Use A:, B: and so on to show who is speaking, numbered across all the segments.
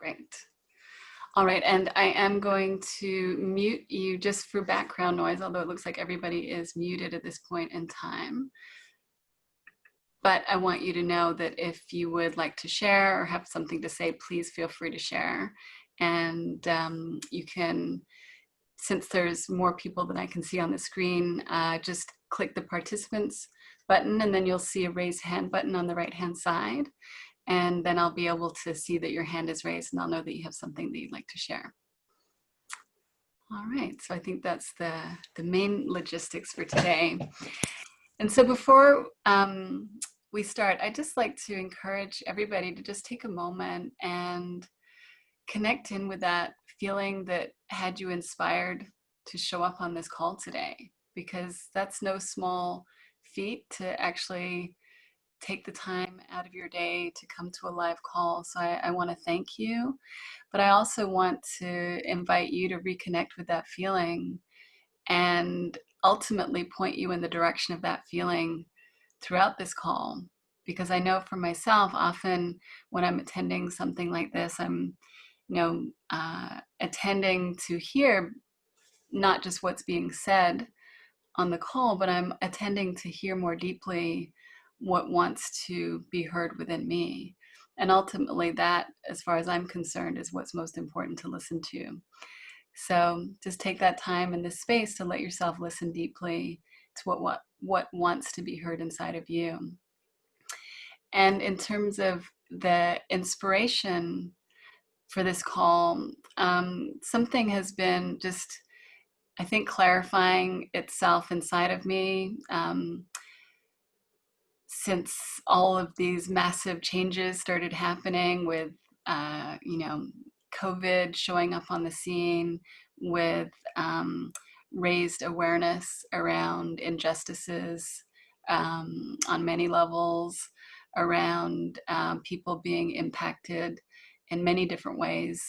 A: Great. All right, and I am going to mute you just for background noise, although it looks like everybody is muted at this point in time. But I want you to know that if you would like to share or have something to say, please feel free to share. And you can, since there's more people than I can see on the screen, just click the participants button, and then you'll see a raise hand button on the right-hand side. And then I'll be able to see that your hand is raised, and I'll know that you have something that you'd like to share. All right, so I think that's the main logistics for today. And so before we start, I'd just like to encourage everybody to just take a moment and connect in with that feeling that had you inspired to show up on this call today, because that's no small feat to actually take the time out of your day to come to a live call. So I want to thank you, but I also want to invite you to reconnect with that feeling and ultimately point you in the direction of that feeling throughout this call. Because I know for myself, often when I'm attending something like this, I'm attending to hear not just what's being said on the call, but I'm attending to hear more deeply what wants to be heard within me. And ultimately that, as far as I'm concerned, is what's most important to listen to. So just take that time in this space to let yourself listen deeply to what wants to be heard inside of you. And in terms of the inspiration for this call, something has been just, I think, clarifying itself inside of me since all of these massive changes started happening with, COVID showing up on the scene, with raised awareness around injustices on many levels, around people being impacted in many different ways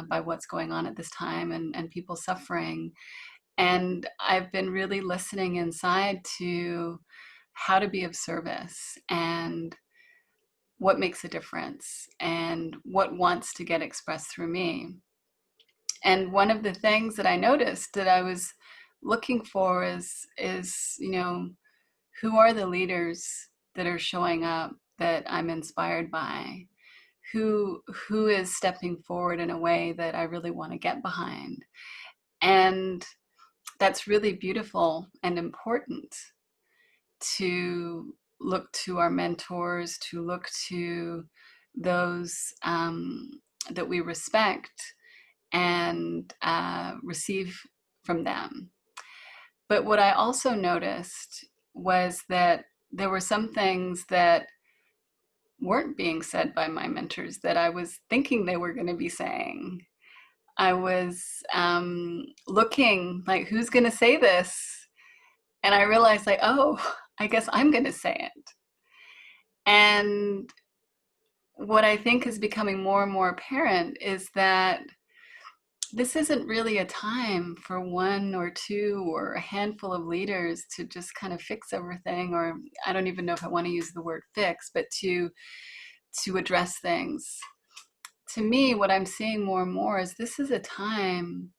A: by what's going on at this time, and people suffering. And I've been really listening inside to how to be of service and what makes a difference and what wants to get expressed through me. And one of the things that I noticed that I was looking for is who are the leaders that are showing up that I'm inspired by? Who is stepping forward in a way that I really want to get behind? And that's really beautiful and important, to look to our mentors, to look to those that we respect and receive from them. But what I also noticed was that there were some things that weren't being said by my mentors that I was thinking they were going to be saying. I was looking like, who's going to say this? And I realized, like, oh, I guess I'm going to say it. And what I think is becoming more and more apparent is that this isn't really a time for one or two or a handful of leaders to just kind of fix everything, or I don't even know if I want to use the word fix, but to address things. To me, what I'm seeing more and more is this is a time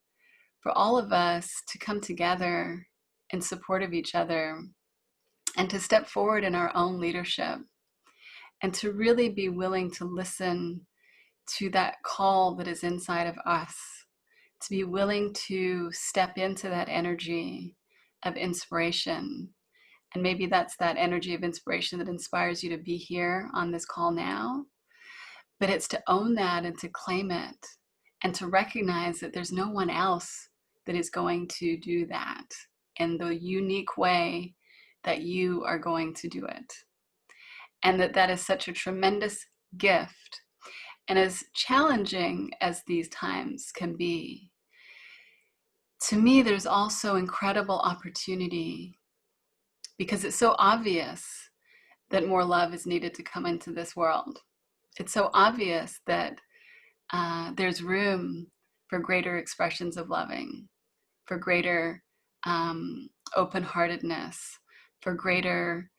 A: for all of us to come together in support of each other and to step forward in our own leadership and to really be willing to listen to that call that is inside of us, to be willing to step into that energy of inspiration. And maybe that's that energy of inspiration that inspires you to be here on this call now. But it's to own that and to claim it and to recognize that there's no one else that is going to do that in the unique way that you are going to do it. And that is such a tremendous gift. And as challenging as these times can be, to me, there's also incredible opportunity, because it's so obvious that more love is needed to come into this world. It's so obvious that there's room for greater expressions of loving, for greater open-heartedness, for greater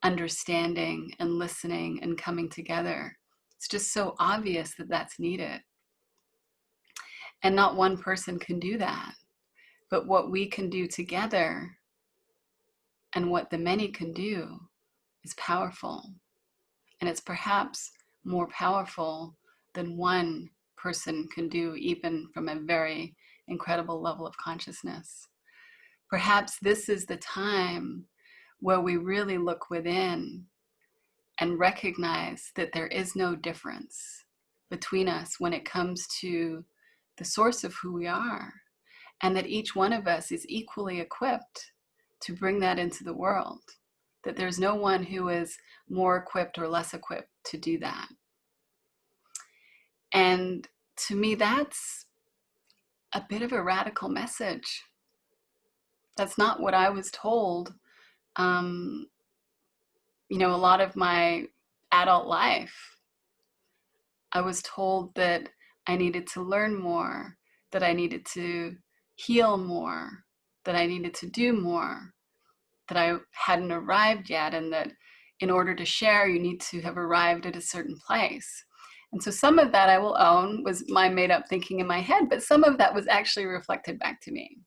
A: understanding and listening and coming together. It's just so obvious that that's needed. And not one person can do that. But what we can do together and what the many can do is powerful. And it's perhaps more powerful than one person can do, even from a very incredible level of consciousness. Perhaps this is the time where we really look within and recognize that there is no difference between us when it comes to the source of who we are, and that each one of us is equally equipped to bring that into the world, that there's no one who is more equipped or less equipped to do that. And to me, that's a bit of a radical message. That's not what I was told, a lot of my adult life. I was told that I needed to learn more, that I needed to heal more, that I needed to do more, that I hadn't arrived yet, and that in order to share, you need to have arrived at a certain place. And so some of that, I will own, was my made up thinking in my head, but some of that was actually reflected back to me.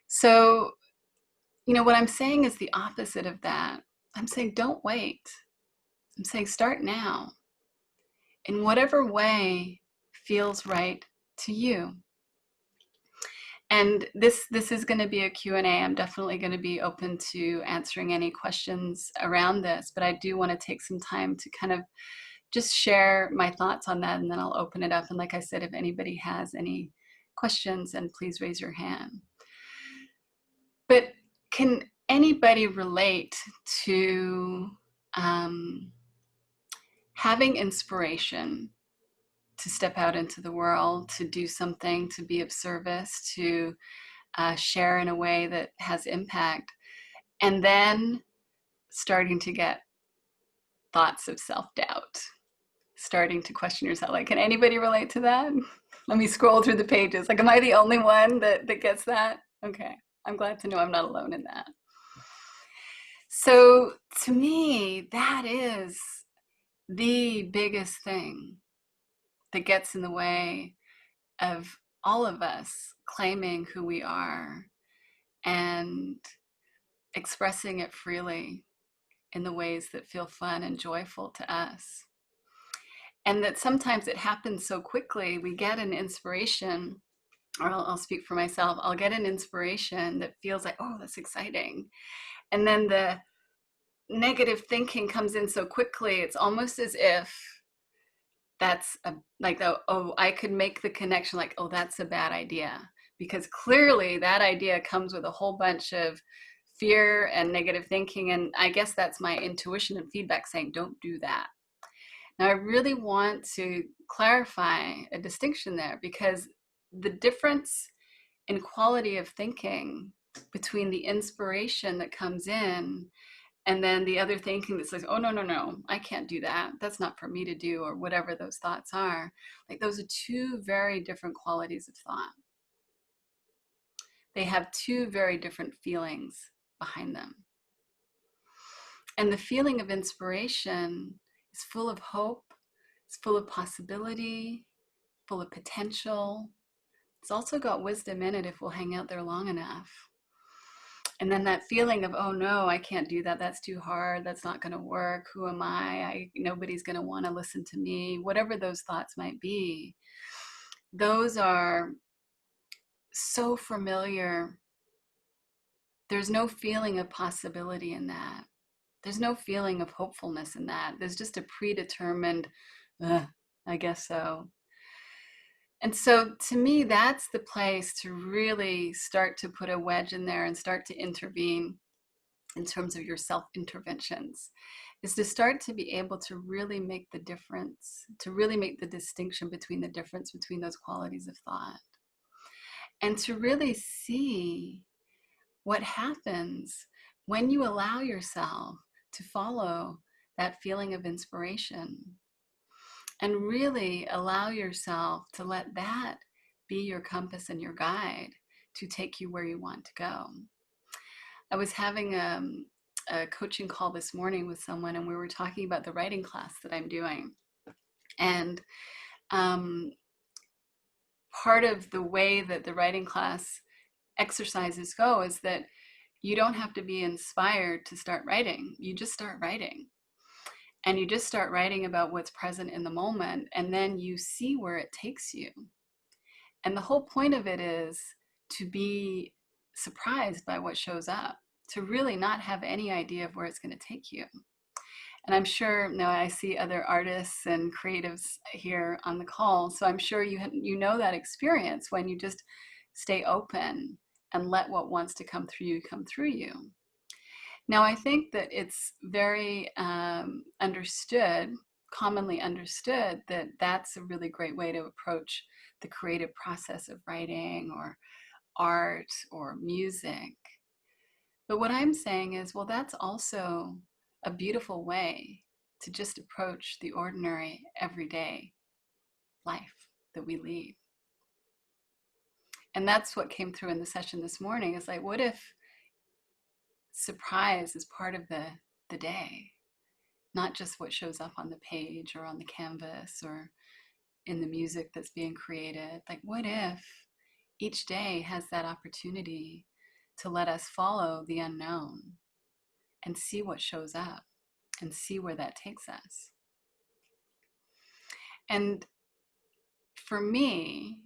A: So, what I'm saying is the opposite of that. I'm saying don't wait. I'm saying start now, in whatever way feels right to you. And this is going to be a Q&A. I'm definitely going to be open to answering any questions around this, but I do want to take some time to kind of just share my thoughts on that, and then I'll open it up. And like I said, if anybody has any questions, then please raise your hand. But can anybody relate to having inspiration to step out into the world, to do something, to be of service, to share in a way that has impact, and then starting to get thoughts of self-doubt, starting to question yourself? Like, can anybody relate to that? Let me scroll through the pages. Like, am I the only one that gets that? Okay, I'm glad to know I'm not alone in that. So to me, that is the biggest thing that gets in the way of all of us claiming who we are and expressing it freely in the ways that feel fun and joyful to us. And that sometimes it happens so quickly. We get an inspiration, or I'll speak for myself, I'll get an inspiration that feels like, oh, that's exciting. And then the negative thinking comes in so quickly, it's almost as if that's I could make the connection, like, oh, that's a bad idea, because clearly that idea comes with a whole bunch of fear and negative thinking, and I guess that's my intuition and feedback saying, don't do that. Now, I really want to clarify a distinction there, because the difference in quality of thinking between the inspiration that comes in and then the other thinking that says, oh, no, I can't do that. That's not for me to do, or whatever those thoughts are. Like, those are two very different qualities of thought. They have two very different feelings behind them. And the feeling of inspiration is full of hope, it's full of possibility, full of potential. It's also got wisdom in it if we'll hang out there long enough. And then that feeling of, oh no, I can't do that. That's too hard. That's not going to work. Who am I? Nobody's going to want to listen to me. Whatever those thoughts might be, those are so familiar. There's no feeling of possibility in that. There's no feeling of hopefulness in that. There's just a predetermined, I guess so. And so to me, that's the place to really start to put a wedge in there and start to intervene in terms of your self-interventions, is to start to be able to really make the difference, to really make the distinction between the difference between those qualities of thought, and to really see what happens when you allow yourself to follow that feeling of inspiration, and really allow yourself to let that be your compass and your guide to take you where you want to go. I was having a coaching call this morning with someone, and we were talking about the writing class that I'm doing. And part of the way that the writing class exercises go is that you don't have to be inspired to start writing. You just start writing. And you just start writing about what's present in the moment, and then you see where it takes you. And the whole point of it is to be surprised by what shows up, to really not have any idea of where it's going to take you. And I'm sure, now I see other artists and creatives here on the call, so I'm sure you know that experience when you just stay open and let what wants to come through you. Now, I think that it's very commonly understood, that that's a really great way to approach the creative process of writing or art or music. But what I'm saying is, well, that's also a beautiful way to just approach the ordinary, everyday life that we lead. And that's what came through in the session this morning, is like, what if surprise is part of the day, not just what shows up on the page or on the canvas or in the music that's being created? Like, what if each day has that opportunity to let us follow the unknown and see what shows up and see where that takes us? And for me,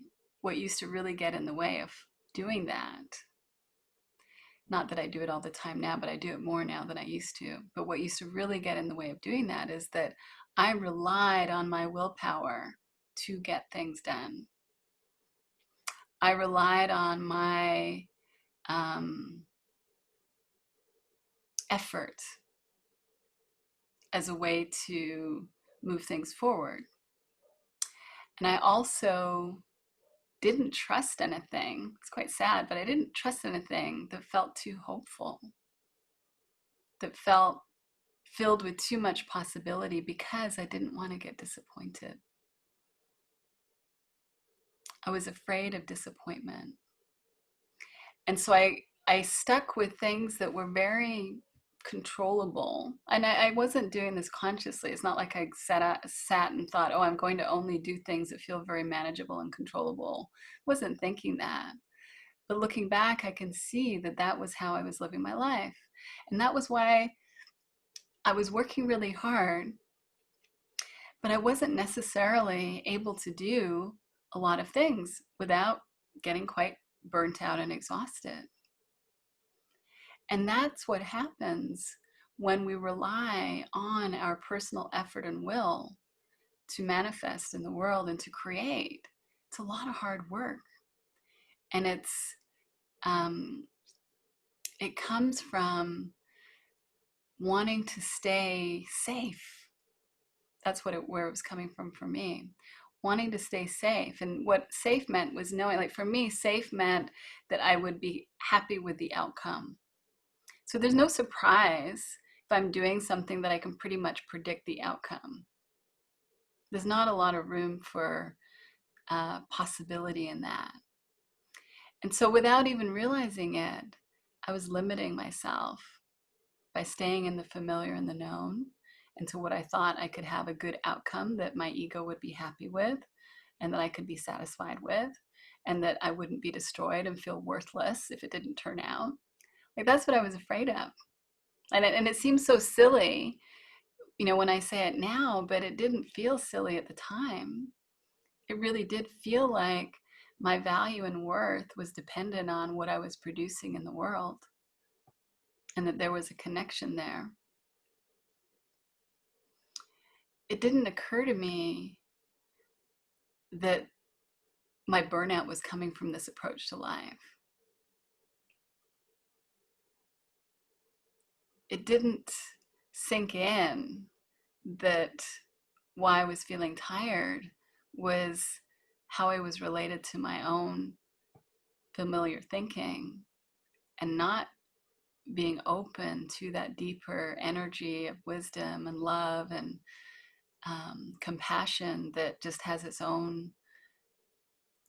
A: what used to really get in the way of doing that, not that I do it all the time now, but I do it more now than I used to. But what used to really get in the way of doing that is that I relied on my willpower to get things done. I relied on my effort as a way to move things forward. And I also didn't trust anything. It's quite sad, but I didn't trust anything that felt too hopeful, that felt filled with too much possibility, because I didn't want to get disappointed. I was afraid of disappointment. And so I stuck with things that were very controllable. And I wasn't doing this consciously. It's not like I sat and thought, oh, I'm going to only do things that feel very manageable and controllable. I wasn't thinking that. But looking back, I can see that that was how I was living my life. And that was why I was working really hard, but I wasn't necessarily able to do a lot of things without getting quite burnt out and exhausted. And that's what happens when we rely on our personal effort and will to manifest in the world and to create. It's a lot of hard work. And it comes from wanting to stay safe. That's where it was coming from for me. Wanting to stay safe. And what safe meant was knowing, like for me, safe meant that I would be happy with the outcome. So there's no surprise if I'm doing something that I can pretty much predict the outcome. There's not a lot of room for possibility in that. And so without even realizing it, I was limiting myself by staying in the familiar and the known, and to what I thought I could have a good outcome that my ego would be happy with and that I could be satisfied with, and that I wouldn't be destroyed and feel worthless if it didn't turn out. Like, that's what I was afraid of. And it seems so silly, when I say it now, but it didn't feel silly at the time. It really did feel like my value and worth was dependent on what I was producing in the world, and that there was a connection there. It didn't occur to me that my burnout was coming from this approach to life. It didn't sink in that why I was feeling tired was how I was related to my own familiar thinking, and not being open to that deeper energy of wisdom and love and compassion that just has its own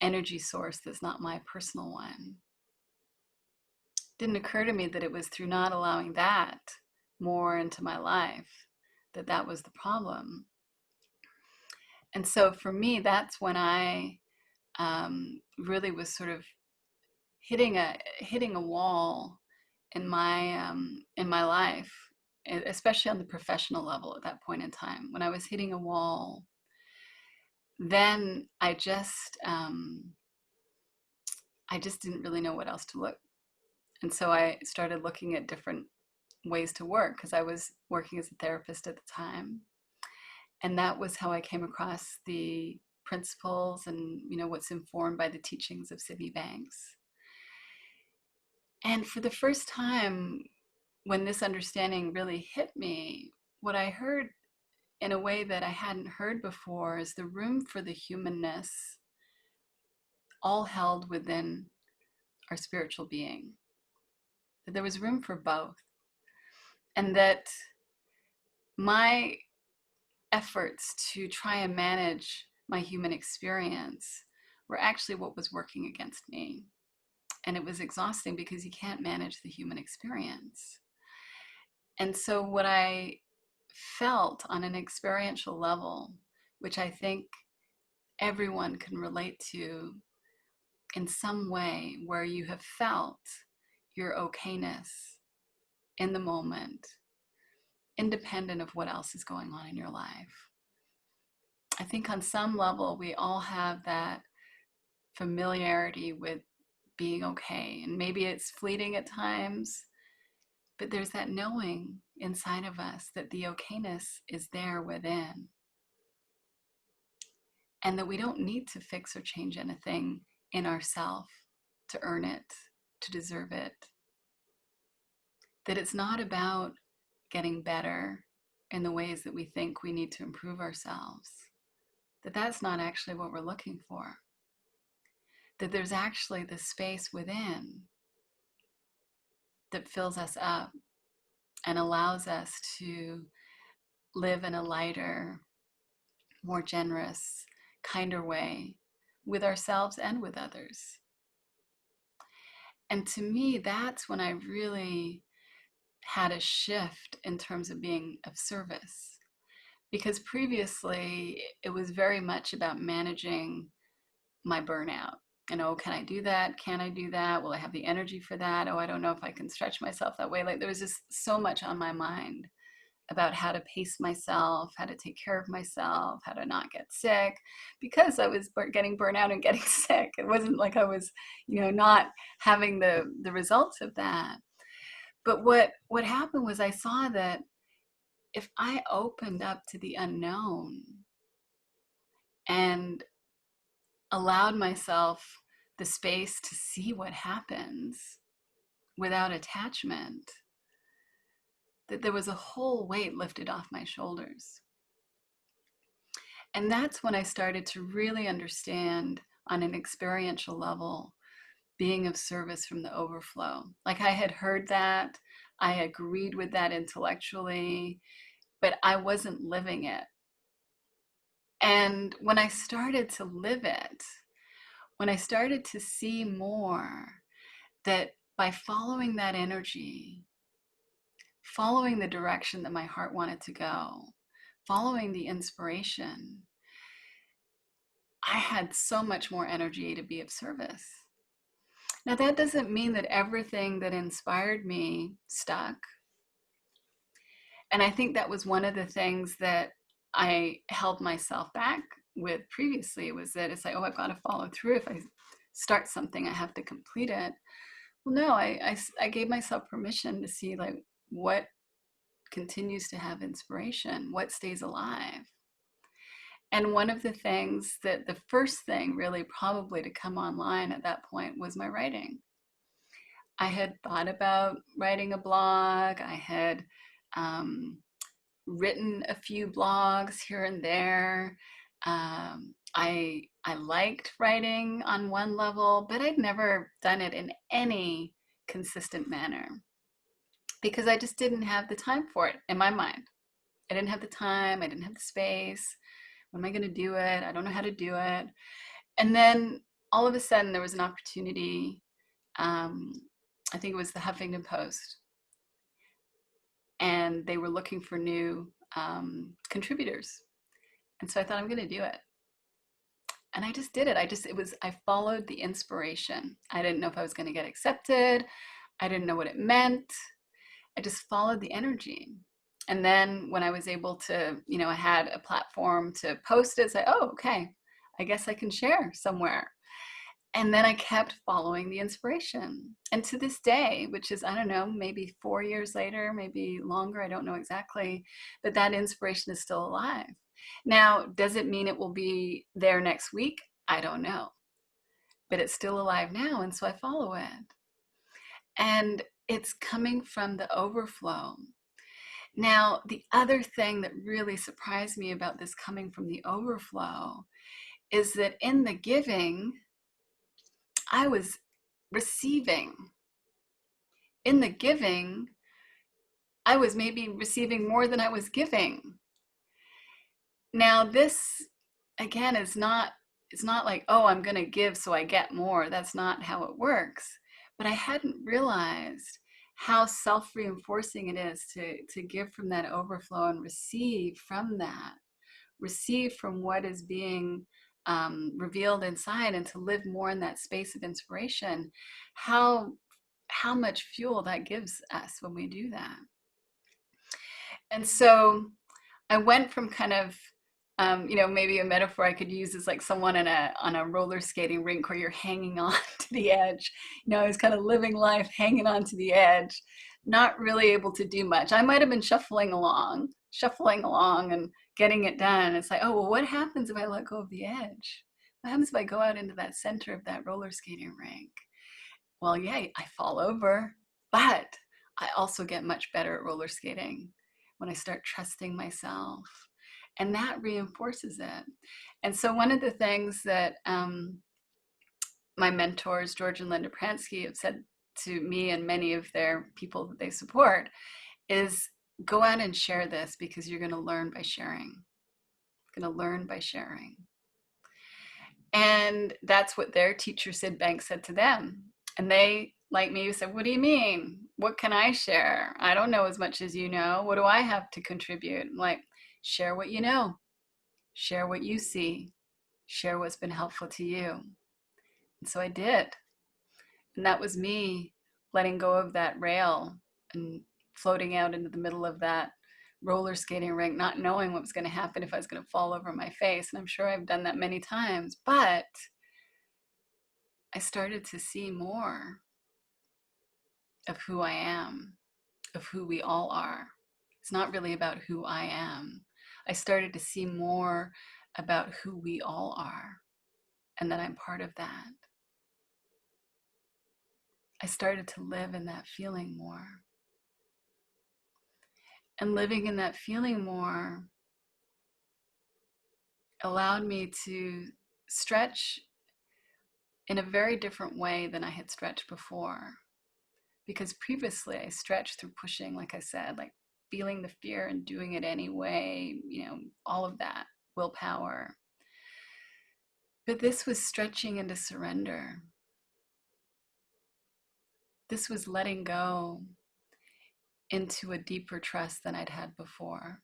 A: energy source that's not my personal one. It didn't occur to me that it was through not allowing that more into my life that was the problem. And so for me, that's when I really was sort of hitting a wall in my life, especially on the professional level at that point in time. When I was hitting a wall, then I just didn't really know what else to look. And so I started looking at different ways to work, because I was working as a therapist at the time. And that was how I came across the principles and, what's informed by the teachings of Sydney Banks. And for the first time, when this understanding really hit me, what I heard in a way that I hadn't heard before is the room for the humanness all held within our spiritual being. That there was room for both. And that my efforts to try and manage my human experience were actually what was working against me. And it was exhausting because you can't manage the human experience. And so what I felt on an experiential level, which I think everyone can relate to in some way, where you have felt your okayness in the moment, independent of what else is going on in your life. I think on some level, we all have that familiarity with being okay. And maybe it's fleeting at times, but there's that knowing inside of us that the okayness is there within. And that we don't need to fix or change anything in ourselves to earn it, to deserve it. That it's not about getting better in the ways that we think we need to improve ourselves. That that's not actually what we're looking for. That there's actually this space within that fills us up and allows us to live in a lighter, more generous, kinder way with ourselves and with others. And to me, that's when I really had a shift in terms of being of service. Because previously, it was very much about managing my burnout. Can I do that? Can I do that? Will I have the energy for that? Oh, I don't know if I can stretch myself that way. Like, there was just so much on my mind about how to pace myself, how to take care of myself, how to not get sick, because I was getting burnout and getting sick. It wasn't like I was, not having the results of that. But what happened was I saw that if I opened up to the unknown and allowed myself the space to see what happens without attachment, that there was a whole weight lifted off my shoulders. And that's when I started to really understand on an experiential level being of service from the overflow. Like, I had heard that, I agreed with that intellectually, but I wasn't living it. And when I started to live it, when I started to see more that by following that energy, following the direction that my heart wanted to go, following the inspiration, I had so much more energy to be of service. Now, that doesn't mean that everything that inspired me stuck. And I think that was one of the things that I held myself back with previously, was that it's like, oh, I've got to follow through. If I start something, I have to complete it. Well, no, I gave myself permission to see, like, what continues to have inspiration, what stays alive. And one of the things that the first thing really probably to come online at that point was my writing. I had thought about writing a blog. I had written a few blogs here and there. I liked writing on one level, but I'd never done it in any consistent manner because I just didn't have the time for it in my mind. I didn't have the time. I didn't have the space. When am I going to do it? I don't know how to do it. And then all of a sudden there was an opportunity. I think it was the Huffington Post. And they were looking for new contributors. And so I thought, I'm going to do it. And I just did it. I followed the inspiration. I didn't know if I was going to get accepted. I didn't know what it meant. I just followed the energy. And then when I was able to, I had a platform to post it, say, oh, okay, I guess I can share somewhere. And then I kept following the inspiration. And to this day, which is, I don't know, maybe 4 years later, maybe longer, I don't know exactly, but that inspiration is still alive. Now, does it mean it will be there next week? I don't know. But it's still alive now, and so I follow it. And it's coming from the overflow. Now, the other thing that really surprised me about this coming from the overflow is that in the giving, I was receiving. In the giving, I was maybe receiving more than I was giving. Now, this, again, it's not like, oh, I'm going to give so I get more. That's not how it works. But I hadn't realized how self-reinforcing it is to give from that overflow and receive from that. Receive from what is being revealed inside, and to live more in that space of inspiration. How much fuel that gives us when we do that. And so I went from kind of, maybe a metaphor I could use is like someone on a roller skating rink where you're hanging on to the edge. I was kind of living life hanging on to the edge, not really able to do much. I might have been shuffling along and getting it done. It's like, oh, well, what happens if I let go of the edge? What happens if I go out into that center of that roller skating rink? Well, yeah, I fall over, but I also get much better at roller skating when I start trusting myself. And that reinforces it. And so one of the things that my mentors, George and Linda Pransky, have said to me and many of their people that they support is go out and share this, because you're going to learn by sharing. You're going to learn by sharing. And that's what their teacher, Sid Banks, said to them. And they, like me, said, what do you mean? What can I share? I don't know as much as you know. What do I have to contribute? I'm like, share what you know. Share what you see. Share what's been helpful to you. And so I did. And that was me letting go of that rail and floating out into the middle of that roller skating rink, not knowing what was going to happen, if I was going to fall over my face. And I'm sure I've done that many times, but I started to see more of who I am, of who we all are. It's not really about who I am. I started to see more about who we all are, and that I'm part of that. I started to live in that feeling more. And living in that feeling more allowed me to stretch in a very different way than I had stretched before. Because previously I stretched through pushing, like I said, like feeling the fear and doing it anyway, all of that, willpower. But this was stretching into surrender. This was letting go into a deeper trust than I'd had before.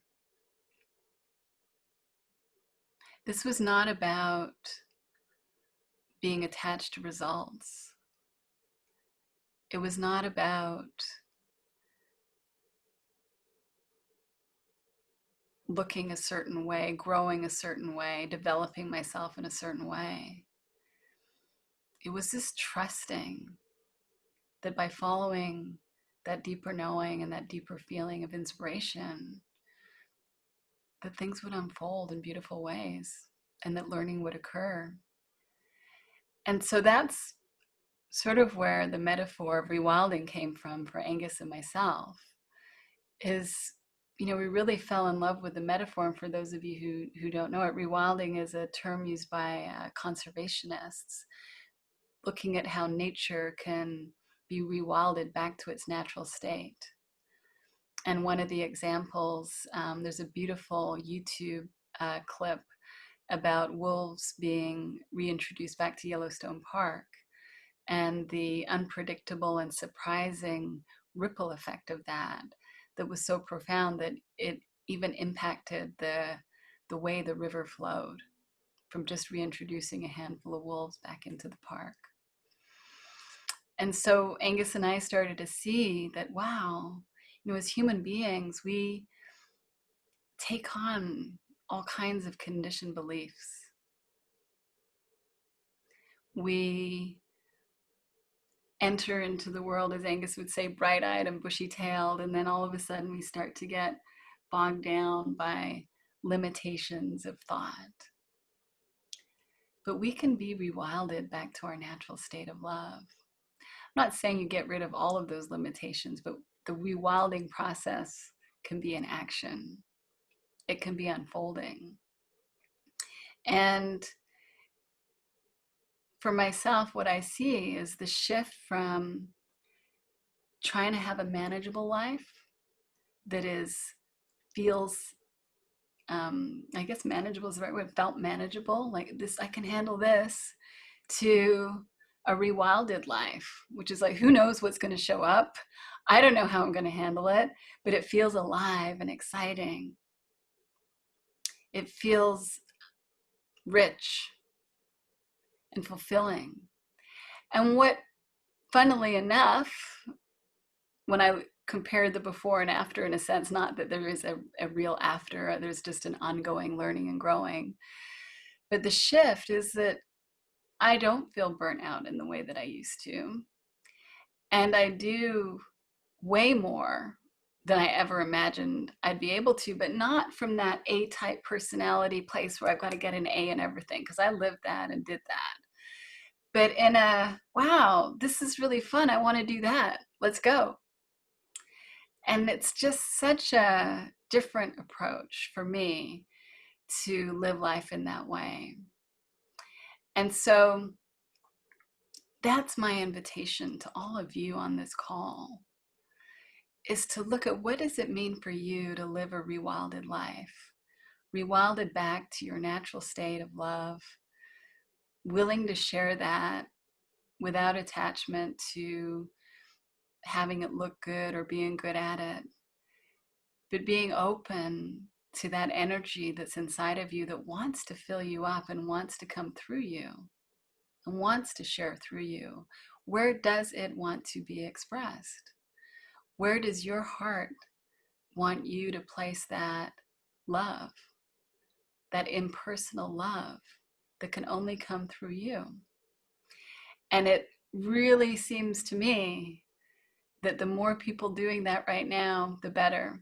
A: This was not about being attached to results. It was not about looking a certain way, growing a certain way, developing myself in a certain way. It was this trusting that by following that deeper knowing and that deeper feeling of inspiration, that things would unfold in beautiful ways and that learning would occur. And so that's sort of where the metaphor of rewilding came from for Angus and myself, is, we really fell in love with the metaphor. And for those of you who don't know it, rewilding is a term used by conservationists, looking at how nature can be rewilded back to its natural state. And one of the examples, there's a beautiful YouTube clip about wolves being reintroduced back to Yellowstone Park, and the unpredictable and surprising ripple effect of that was so profound that it even impacted the way the river flowed from just reintroducing a handful of wolves back into the park. And so Angus and I started to see that, wow, as human beings, we take on all kinds of conditioned beliefs. We enter into the world, as Angus would say, bright-eyed and bushy-tailed, and then all of a sudden we start to get bogged down by limitations of thought. But we can be rewilded back to our natural state of love. I'm not saying you get rid of all of those limitations, but the rewilding process can be in action. It can be unfolding. And for myself, what I see is the shift from trying to have a manageable life that feels, I guess manageable is the right word, felt manageable, like this, I can handle this, to a rewilded life, which is like, who knows what's going to show up? I don't know how I'm going to handle it, but it feels alive and exciting. It feels rich and fulfilling. And what, funnily enough, when I compared the before and after, in a sense, not that there is a real after, there's just an ongoing learning and growing, but the shift is that I don't feel burnt out in the way that I used to. And I do way more than I ever imagined I'd be able to, but not from that A-type personality place where I've got to get an A in everything, because I lived that and did that. But in a, wow, this is really fun, I want to do that, let's go. And it's just such a different approach for me to live life in that way. And so that's my invitation to all of you on this call, is to look at what does it mean for you to live a rewilded life, rewilded back to your natural state of love, willing to share that without attachment to having it look good or being good at it, but being open to that energy that's inside of you that wants to fill you up and wants to come through you and wants to share through you. Where does it want to be expressed? Where does your heart want you to place that love, that impersonal love that can only come through you? And it really seems to me that the more people doing that right now, the better.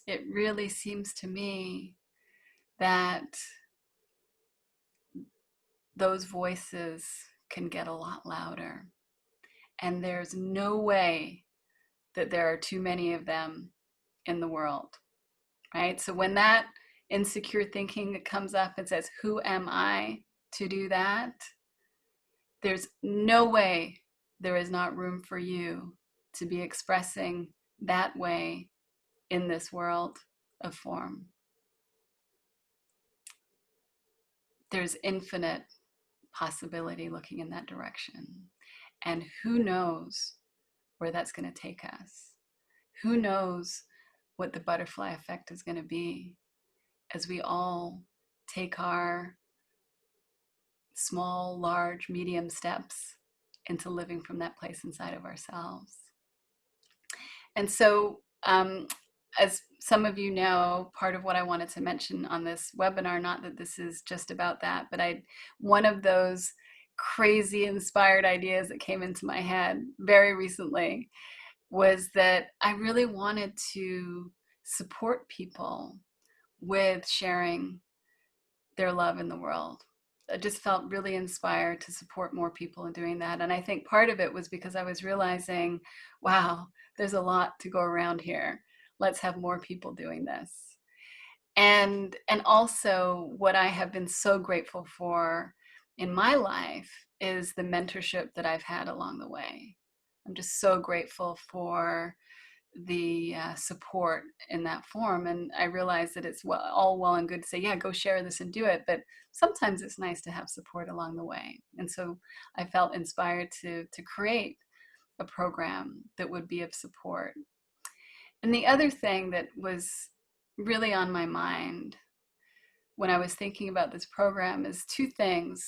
A: It really seems to me that those voices can get a lot louder. And there's no way that there are too many of them in the world, right? So when that insecure thinking comes up and says, who am I to do that? There's no way there is not room for you to be expressing that way in this world of form. There's infinite possibility looking in that direction. And who knows where that's going to take us? Who knows what the butterfly effect is going to be as we all take our small, large, medium steps into living from that place inside of ourselves. And so, as some of you know, part of what I wanted to mention on this webinar, not that this is just about that, but one of those crazy inspired ideas that came into my head very recently was that I really wanted to support people with sharing their love in the world. I just felt really inspired to support more people in doing that. And I think part of it was because I was realizing, wow, there's a lot to go around here. Let's have more people doing this. And also what I have been so grateful for in my life is the mentorship that I've had along the way. I'm just so grateful for the support in that form. And I realize that it's all well and good to say, yeah, go share this and do it. But sometimes it's nice to have support along the way. And so I felt inspired to create a program that would be of support. And the other thing that was really on my mind when I was thinking about this program is two things.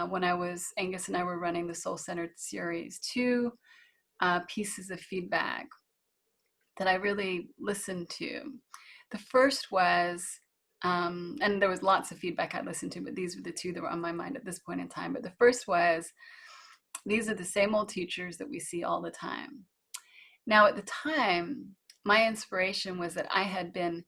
A: When Angus and I were running the Soul-Centered series, two pieces of feedback that I really listened to. The first was, and there was lots of feedback I listened to, but these were the two that were on my mind at this point in time. But the first was, these are the same old teachers that we see all the time. Now, at the time, my inspiration was that I had been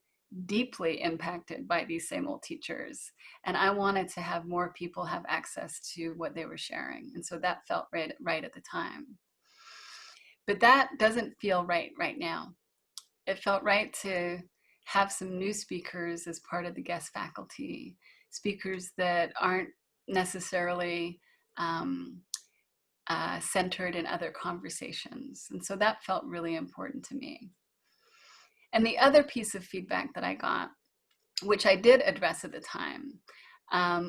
A: deeply impacted by these same old teachers, and I wanted to have more people have access to what they were sharing. And so that felt right at the time. But that doesn't feel right now. It felt right to have some new speakers as part of the guest faculty, speakers that aren't necessarily centered in other conversations. And so that felt really important to me. And the other piece of feedback that I got, which I did address at the time,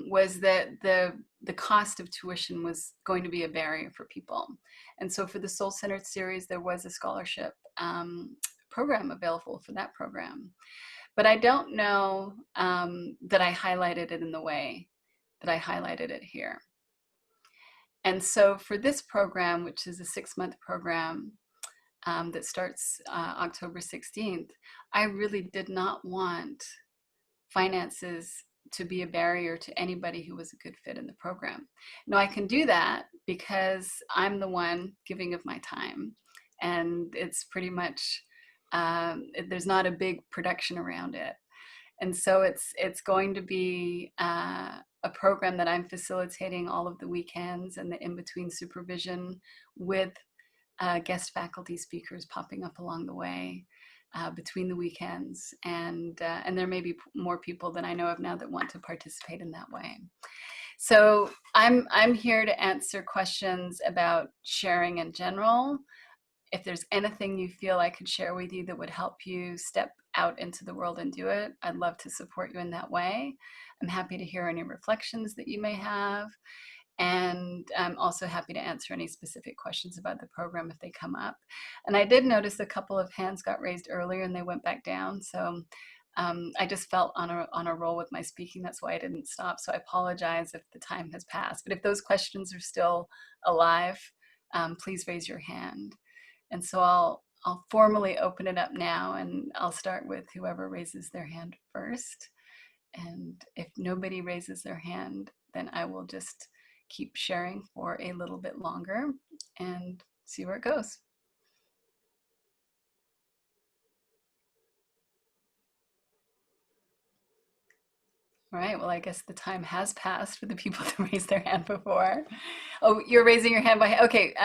A: was that the cost of tuition was going to be a barrier for people. And so for the Soul-Centered series, there was a scholarship program available for that program. But I don't know that I highlighted it in the way that I highlighted it here. And so for this program, which is a 6-month program that starts October 16th, I really did not want finances to be a barrier to anybody who was a good fit in the program. Now, I can do that because I'm the one giving of my time, and it's pretty much, there's not a big production around it. And so it's going to be a program that I'm facilitating all of the weekends and the in-between supervision with guest faculty speakers popping up along the way between the weekends. And there may be more people than I know of now that want to participate in that way. So I'm here to answer questions about sharing in general. If there's anything you feel I could share with you that would help you step out into the world and do it, I'd love to support you in that way. I'm happy to hear any reflections that you may have. And I'm also happy to answer any specific questions about the program if they come up. And I did notice a couple of hands got raised earlier and they went back down. So I just felt on a roll with my speaking. That's why I didn't stop. So I apologize if the time has passed. But if those questions are still alive, please raise your hand. And so I'll formally open it up now, and I'll start with whoever raises their hand first. And if nobody raises their hand, then I will just keep sharing for a little bit longer and see where it goes. All right, well, I guess the time has passed for the people that raised their hand before. Oh, you're raising your hand by, okay,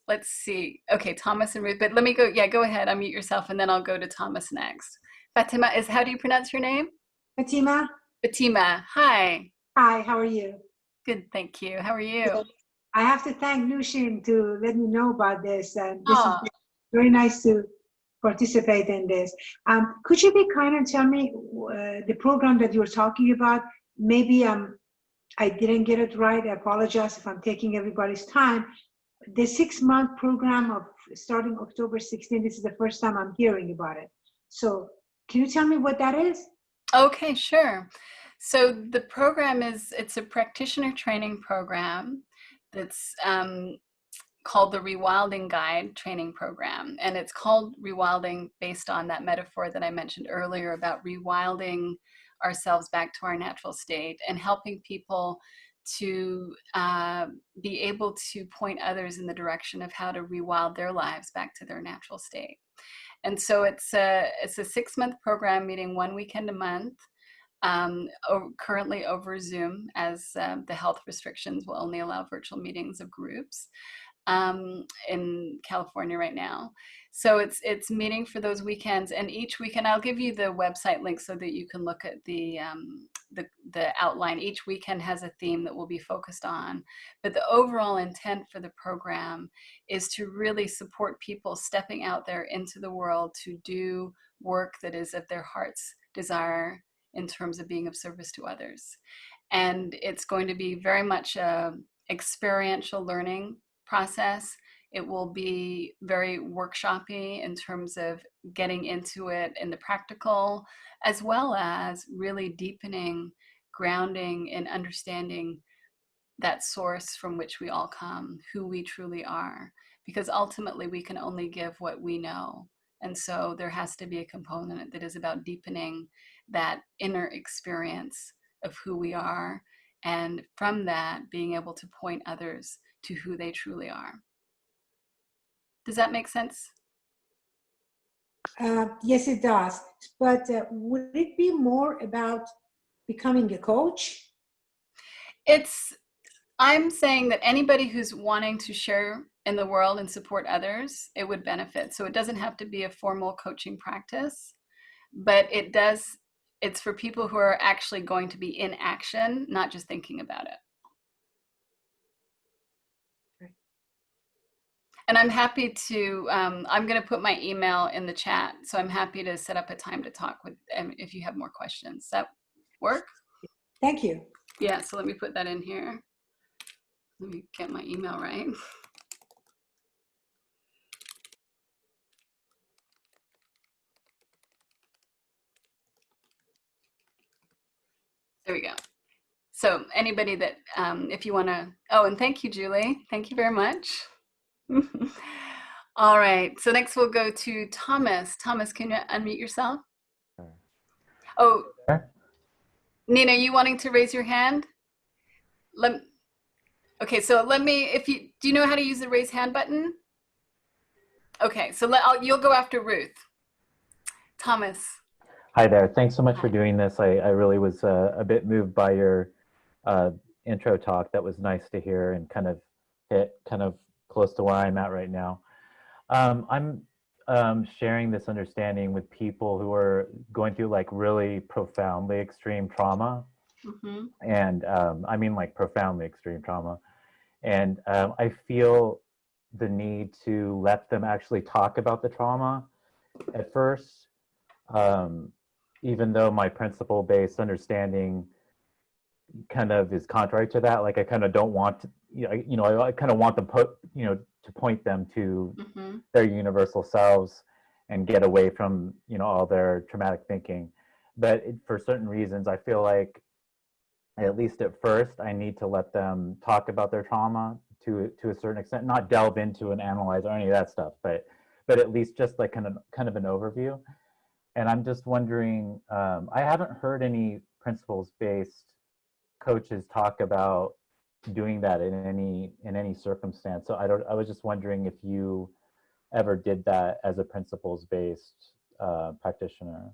A: let's see. Okay, Thomas and Ruth, but let me go, yeah, go ahead, unmute yourself, and then I'll go to Thomas next. Fatima, how do you pronounce your name?
B: Fatima.
A: Fatima, hi.
B: Hi, how are you?
A: Good, thank you. How are you?
B: I have to thank Nushin to let me know about this. This is very nice to participate in this. Could you be kind and tell me the program that you're talking about? Maybe I didn't get it right. I apologize if I'm taking everybody's time. The 6-month program of starting October 16th, this is the first time I'm hearing about it. So can you tell me what that is?
A: Okay, sure. So the program it's a practitioner training program that's called the Rewilding Guide Training Program. And it's called Rewilding based on that metaphor that I mentioned earlier about rewilding ourselves back to our natural state and helping people to be able to point others in the direction of how to rewild their lives back to their natural state. And so it's a 6-month program meeting 1 weekend a month. Currently over Zoom, as the health restrictions will only allow virtual meetings of groups in California right now. So it's meeting for those weekends, and each weekend I'll give you the website link so that you can look at the outline. Each weekend has a theme that we'll be focused on, but the overall intent for the program is to really support people stepping out there into the world to do work that is of their heart's desire in terms of being of service to others. And it's going to be very much a experiential learning process. It will be very workshopy in terms of getting into it in the practical, as well as really deepening grounding in understanding that source from which we all come, who we truly are, because ultimately we can only give what we know. And so there has to be a component that is about deepening that inner experience of who we are, and from that being able to point others to who they truly are. Does that make sense?
B: Yes, it does. But would it be more about becoming a coach?
A: I'm saying that anybody who's wanting to share in the world and support others, it would benefit. So it doesn't have to be a formal coaching practice, but it's for people who are actually going to be in action, not just thinking about it.
B: Right.
A: And I'm happy to, I'm going to put my email in the chat. So I'm happy to set up a time to talk with if you have more questions. Does that work?
B: Thank you.
A: Yeah, so let me put that in here. Let me get my email right. There we go. So anybody that, if you want to, oh, and thank you, Julie. Thank you very much. All right, so next we'll go to Thomas. Thomas, can you unmute yourself? Oh, Nina, you wanting to raise your hand? Okay, so let me, do you know how to use the raise hand button? Okay, so you'll go after Ruth. Thomas.
C: Hi there. Thanks so much for doing this. I really was a bit moved by your intro talk. That was nice to hear and kind of hit kind of close to where I'm at right now. I'm sharing this understanding with people who are going through like really profoundly extreme trauma. Mm-hmm. And I mean like profoundly extreme trauma. And I feel the need to let them actually talk about the trauma at first. Even though my principle-based understanding kind of is contrary to that, like I kind of don't want to, I kind of want them to point them to mm-hmm. their universal selves and get away from, all their traumatic thinking. But for certain reasons, I feel like, at least at first, I need to let them talk about their trauma to a certain extent, not delve into and analyze or any of that stuff, but at least just like kind of an overview. And I'm just wondering, I haven't heard any principles-based coaches talk about doing that in any circumstance. So I was just wondering if you ever did that as a principles-based practitioner.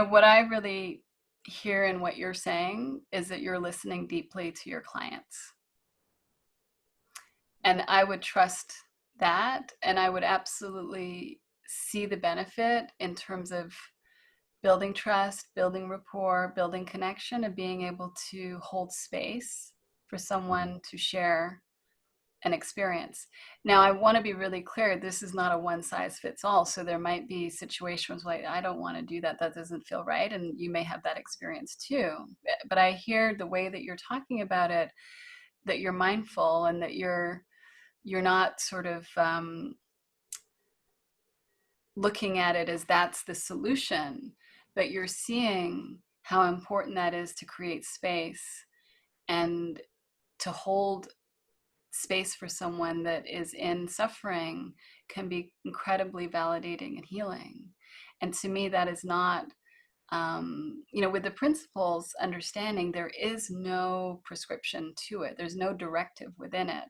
A: What I really hear in what you're saying is that you're listening deeply to your clients. And I would trust that, and I would absolutely see the benefit in terms of building trust, building rapport, building connection, and being able to hold space for someone to share an experience. Now, I want to be really clear, this is not a one size fits all. So there might be situations like, I don't want to do that. That doesn't feel right. And you may have that experience too. But I hear the way that you're talking about it, that you're mindful and that you're not sort of looking at it as that's the solution, but you're seeing how important that is to create space and to hold space for someone that is in suffering can be incredibly validating and healing. And to me, that is not, with the principles understanding, there is no prescription to it. There's no directive within it.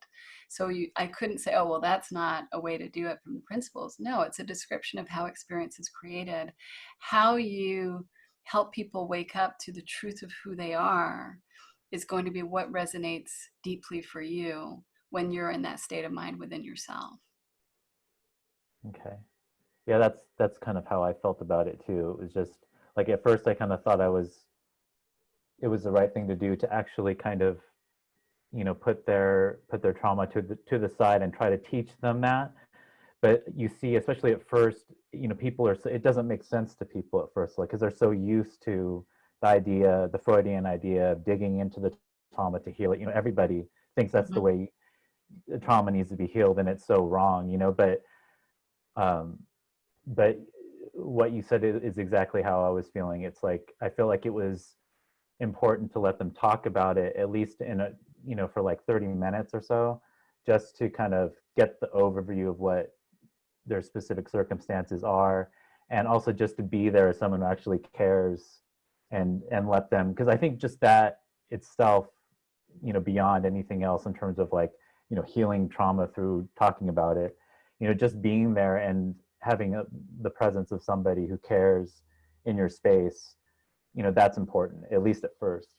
A: So I couldn't say, oh, well, that's not a way to do it from the principles. No, it's a description of how experience is created. How you help people wake up to the truth of who they are is going to be what resonates deeply for you when you're in that state of mind within yourself.
C: Okay. Yeah, that's kind of how I felt about it too. It was just like at first I kind of thought it was the right thing to do to actually kind of, put their trauma to the side and try to teach them that. But you see, especially at first, people it doesn't make sense to people at first, like, because they're so used to the Freudian idea of digging into the trauma to heal it. Everybody thinks that's mm-hmm. the way the trauma needs to be healed, and it's so wrong, but what you said is exactly how I was feeling. It's like, I feel like it was important to let them talk about it, at least in a, for like 30 minutes or so, just to kind of get the overview of what their specific circumstances are, and also just to be there as someone who actually cares, and let them, because I think just that itself, beyond anything else in terms of like, healing trauma through talking about it, just being there and having the presence of somebody who cares in your space, that's important, at least at first,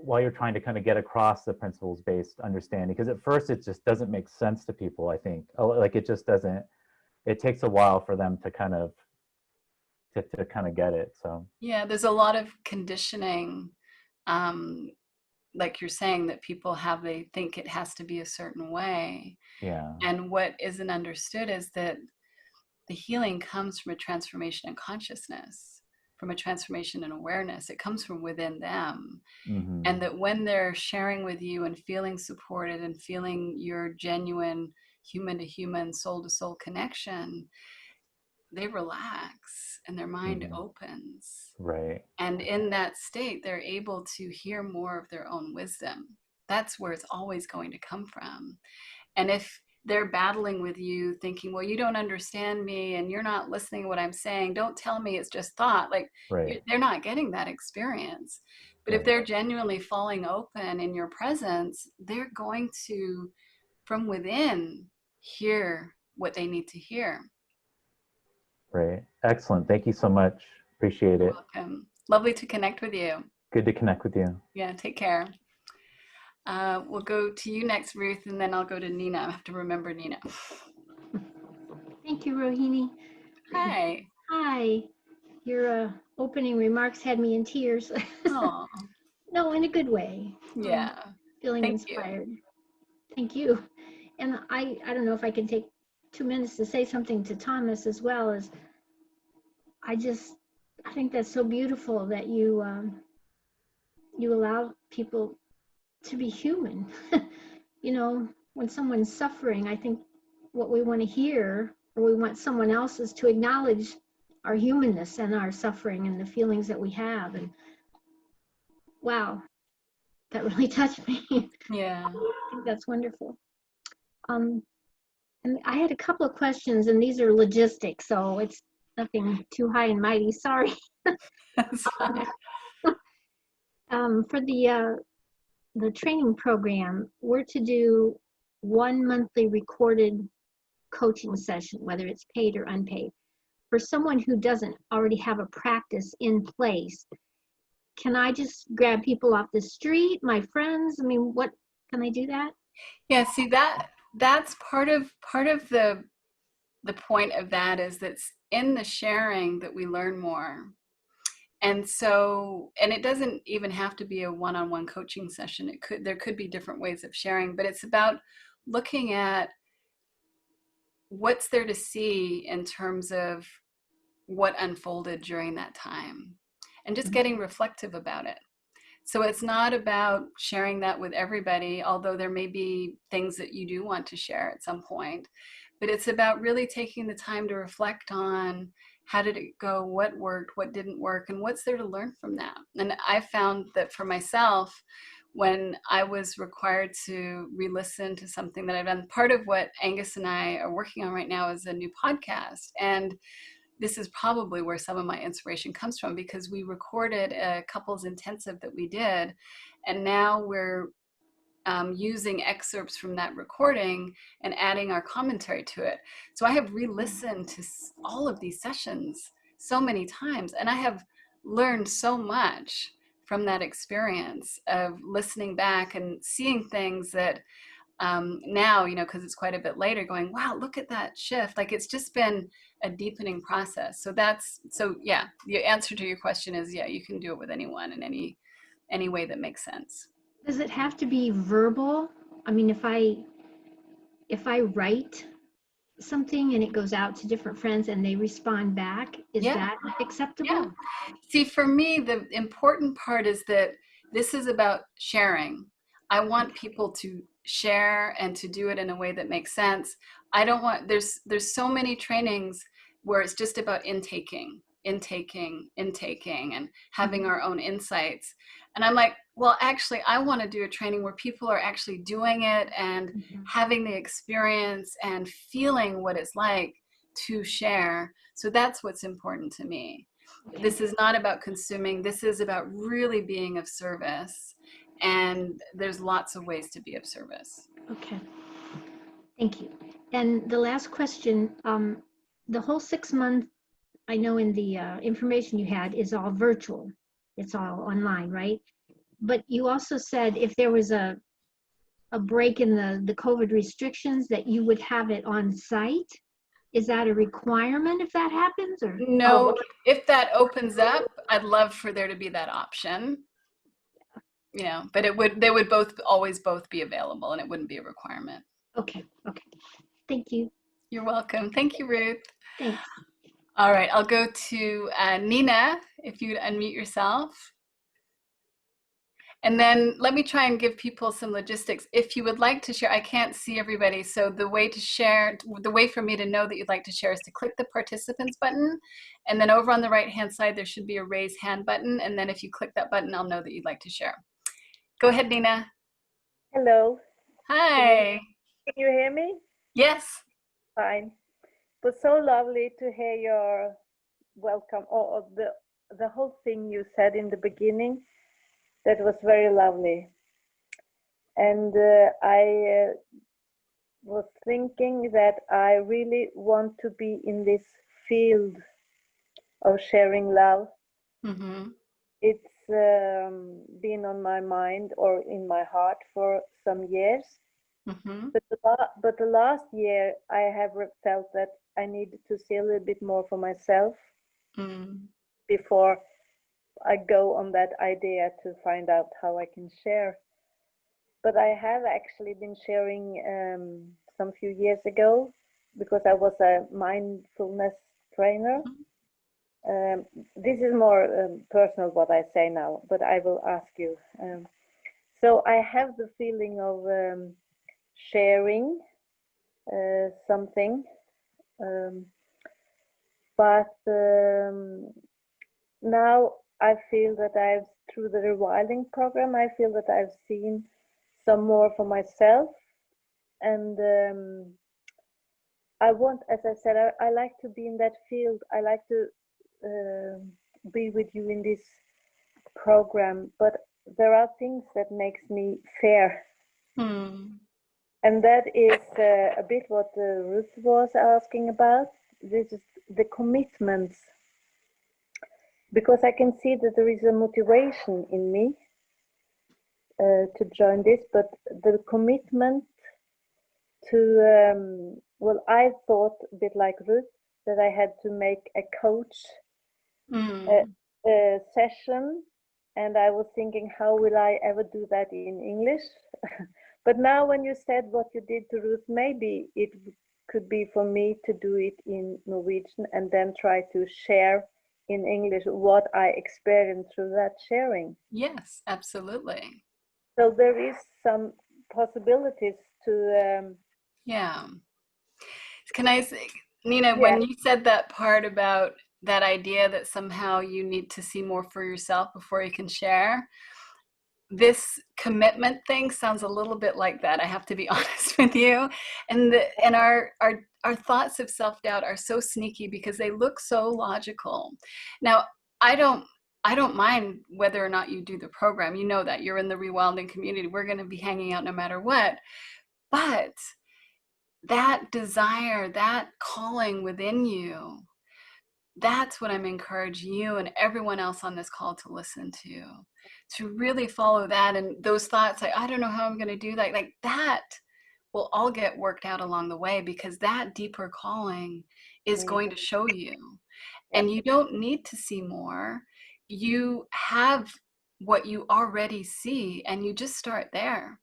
C: while you're trying to kind of get across the principles-based understanding, because at first it just doesn't make sense to people, I think. Like, it just doesn't, it takes a while for them to kind of get it. So
A: yeah, there's a lot of conditioning, like you're saying, that people have. They think it has to be a certain way.
C: Yeah.
A: And what isn't understood is that the healing comes from a transformation in consciousness, from a transformation in awareness. It comes from within them.
C: Mm-hmm.
A: And that when they're sharing with you and feeling supported and feeling your genuine human to human, soul to soul connection, they relax and their mind
C: Mm-hmm.
A: opens.
C: Right.
A: And in that state, they're able to hear more of their own wisdom. That's where it's always going to come from. And if they're battling with you thinking, well, you don't understand me and you're not listening to what I'm saying, don't tell me it's just thought. Like,
C: Right.
A: they're not getting that experience. But if
C: Right.
A: they're genuinely falling open in your presence, they're going to, from within, hear what they need to hear.
C: Right. Excellent. Thank you so much. Appreciate
A: You're
C: it.
A: welcome. Lovely to connect with you.
C: Good to connect with you.
A: Yeah, take care. We'll go to you next, Ruth, and then I'll go to Nina. I have to remember Nina.
D: Thank you, Rohini.
A: Hi.
D: Hi. Your opening remarks had me in tears.
A: Oh,
D: No, in a good way.
A: yeah.
D: Feeling
A: Thank you.
D: inspired. Thank you. And I don't know if I can take 2 minutes to say something to Thomas as well. As I think that's so beautiful that you allow people to be human. When someone's suffering, I think what we want to hear, or we want someone else, is to acknowledge our humanness and our suffering and the feelings that we have. And wow, that really touched me.
A: Yeah.
D: I think that's wonderful. And I had a couple of questions, and these are logistics, so it's nothing too high and mighty. Sorry.
A: That's fine.
D: For the training program, we're to do one monthly recorded coaching session, whether it's paid or unpaid. For someone who doesn't already have a practice in place, can I just grab people off the street, my friends? I mean, what, can I do that?
A: Yeah, see, that's part of the point of that, is that's in the sharing that we learn more. And so, and it doesn't even have to be a one-on-one coaching session. There could be different ways of sharing, but it's about looking at what's there to see in terms of what unfolded during that time, and just getting reflective about it. So it's not about sharing that with everybody, although there may be things that you do want to share at some point, but it's about really taking the time to reflect on, how did it go, what worked, what didn't work, and what's there to learn from that. And I found that for myself, when I was required to re-listen to something that I've done, part of what Angus and I are working on right now is a new podcast. And this is probably where some of my inspiration comes from, because we recorded a couples intensive that we did, and now we're using excerpts from that recording and adding our commentary to it. So I have re-listened to all of these sessions so many times, and I have learned so much from that experience of listening back and seeing things that now, because it's quite a bit later, going, wow, look at that shift. Like, it's just been a deepening process. So yeah, the answer to your question is, yeah, you can do it with anyone in any way that makes sense.
D: Does it have to be verbal? I mean, if I write something and it goes out to different friends and they respond back, is that acceptable?
A: Yeah. See, for me, the important part is that this is about sharing. I want people to share and to do it in a way that makes sense. I don't want, there's so many trainings where it's just about intaking, and having our own insights. And I'm like, well, actually, I want to do a training where people are actually doing it and having the experience and feeling what it's like to share. So that's what's important to me. Okay. This is not about consuming. This is about really being of service. And there's lots of ways to be of service.
D: Okay. Thank you. And the last question, the whole 6 months, I know in the information you had, is all virtual. It's all online, right? But you also said if there was a break in the COVID restrictions, that you would have it on site. Is that a requirement if that happens? Or
A: no, if that opens up, I'd love for there to be that option. You know, but they would always be available, and it wouldn't be a requirement.
D: Okay. Thank you.
A: You're welcome. Thank you, Ruth.
D: Thanks.
A: All right, I'll go to Nina, if you'd unmute yourself. And then let me try and give people some logistics. If you would like to share, I can't see everybody. So the way to share, the way for me to know that you'd like to share is to click the participants button. And then over on the right-hand side, there should be a raise hand button. And then if you click that button, I'll know that you'd like to share. Go ahead, Nina.
E: Hello.
A: Hi.
E: Can you hear me?
A: Yes.
E: Fine. It was so lovely to hear your welcome, or the whole thing you said in the beginning. That was very lovely. And I was thinking that I really want to be in this field of sharing love. Mm-hmm. It's been on my mind or in my heart for some years. Mm-hmm. But the last year I have felt that I needed to see a little bit more for myself before I go on that idea to find out how I can share. But I have actually been sharing some few years ago because I was a mindfulness trainer. This is more personal what I say now, but I will ask you. So I have the feeling of sharing something, but now I feel that through the rewilding program, I feel that I've seen some more for myself. And I want, as I said, I like to be in that field. I like to be with you in this program, but there are things that makes me fear. And that is a bit what Ruth was asking about. This is the commitments. Because I can see that there is a motivation in me to join this, but the commitment to, well, I thought a bit like Ruth that I had to make a coach session, and I was thinking, how will I ever do that in English? But now when you said what you did to Ruth, maybe it could be for me to do it in Norwegian and then try to share in English what I experienced through that sharing.
A: Yes, absolutely.
E: So there is some possibilities to...
A: Yeah. Can I say, Nina, when you said that part about that idea that somehow you need to see more for yourself before you can share, this commitment thing sounds a little bit like that. I have to be honest with you. And our thoughts of self-doubt are so sneaky because they look so logical. Now, I don't mind whether or not you do the program. You know that you're in the rewilding community. We're going to be hanging out no matter what. But that desire, that calling within you, that's what I'm encouraging you and everyone else on this call to listen to really follow that. And those thoughts, like, I don't know how I'm going to do that, like that will all get worked out along the way, because that deeper calling is going to show you. And you don't need to see more. You have what you already see, and you just start there.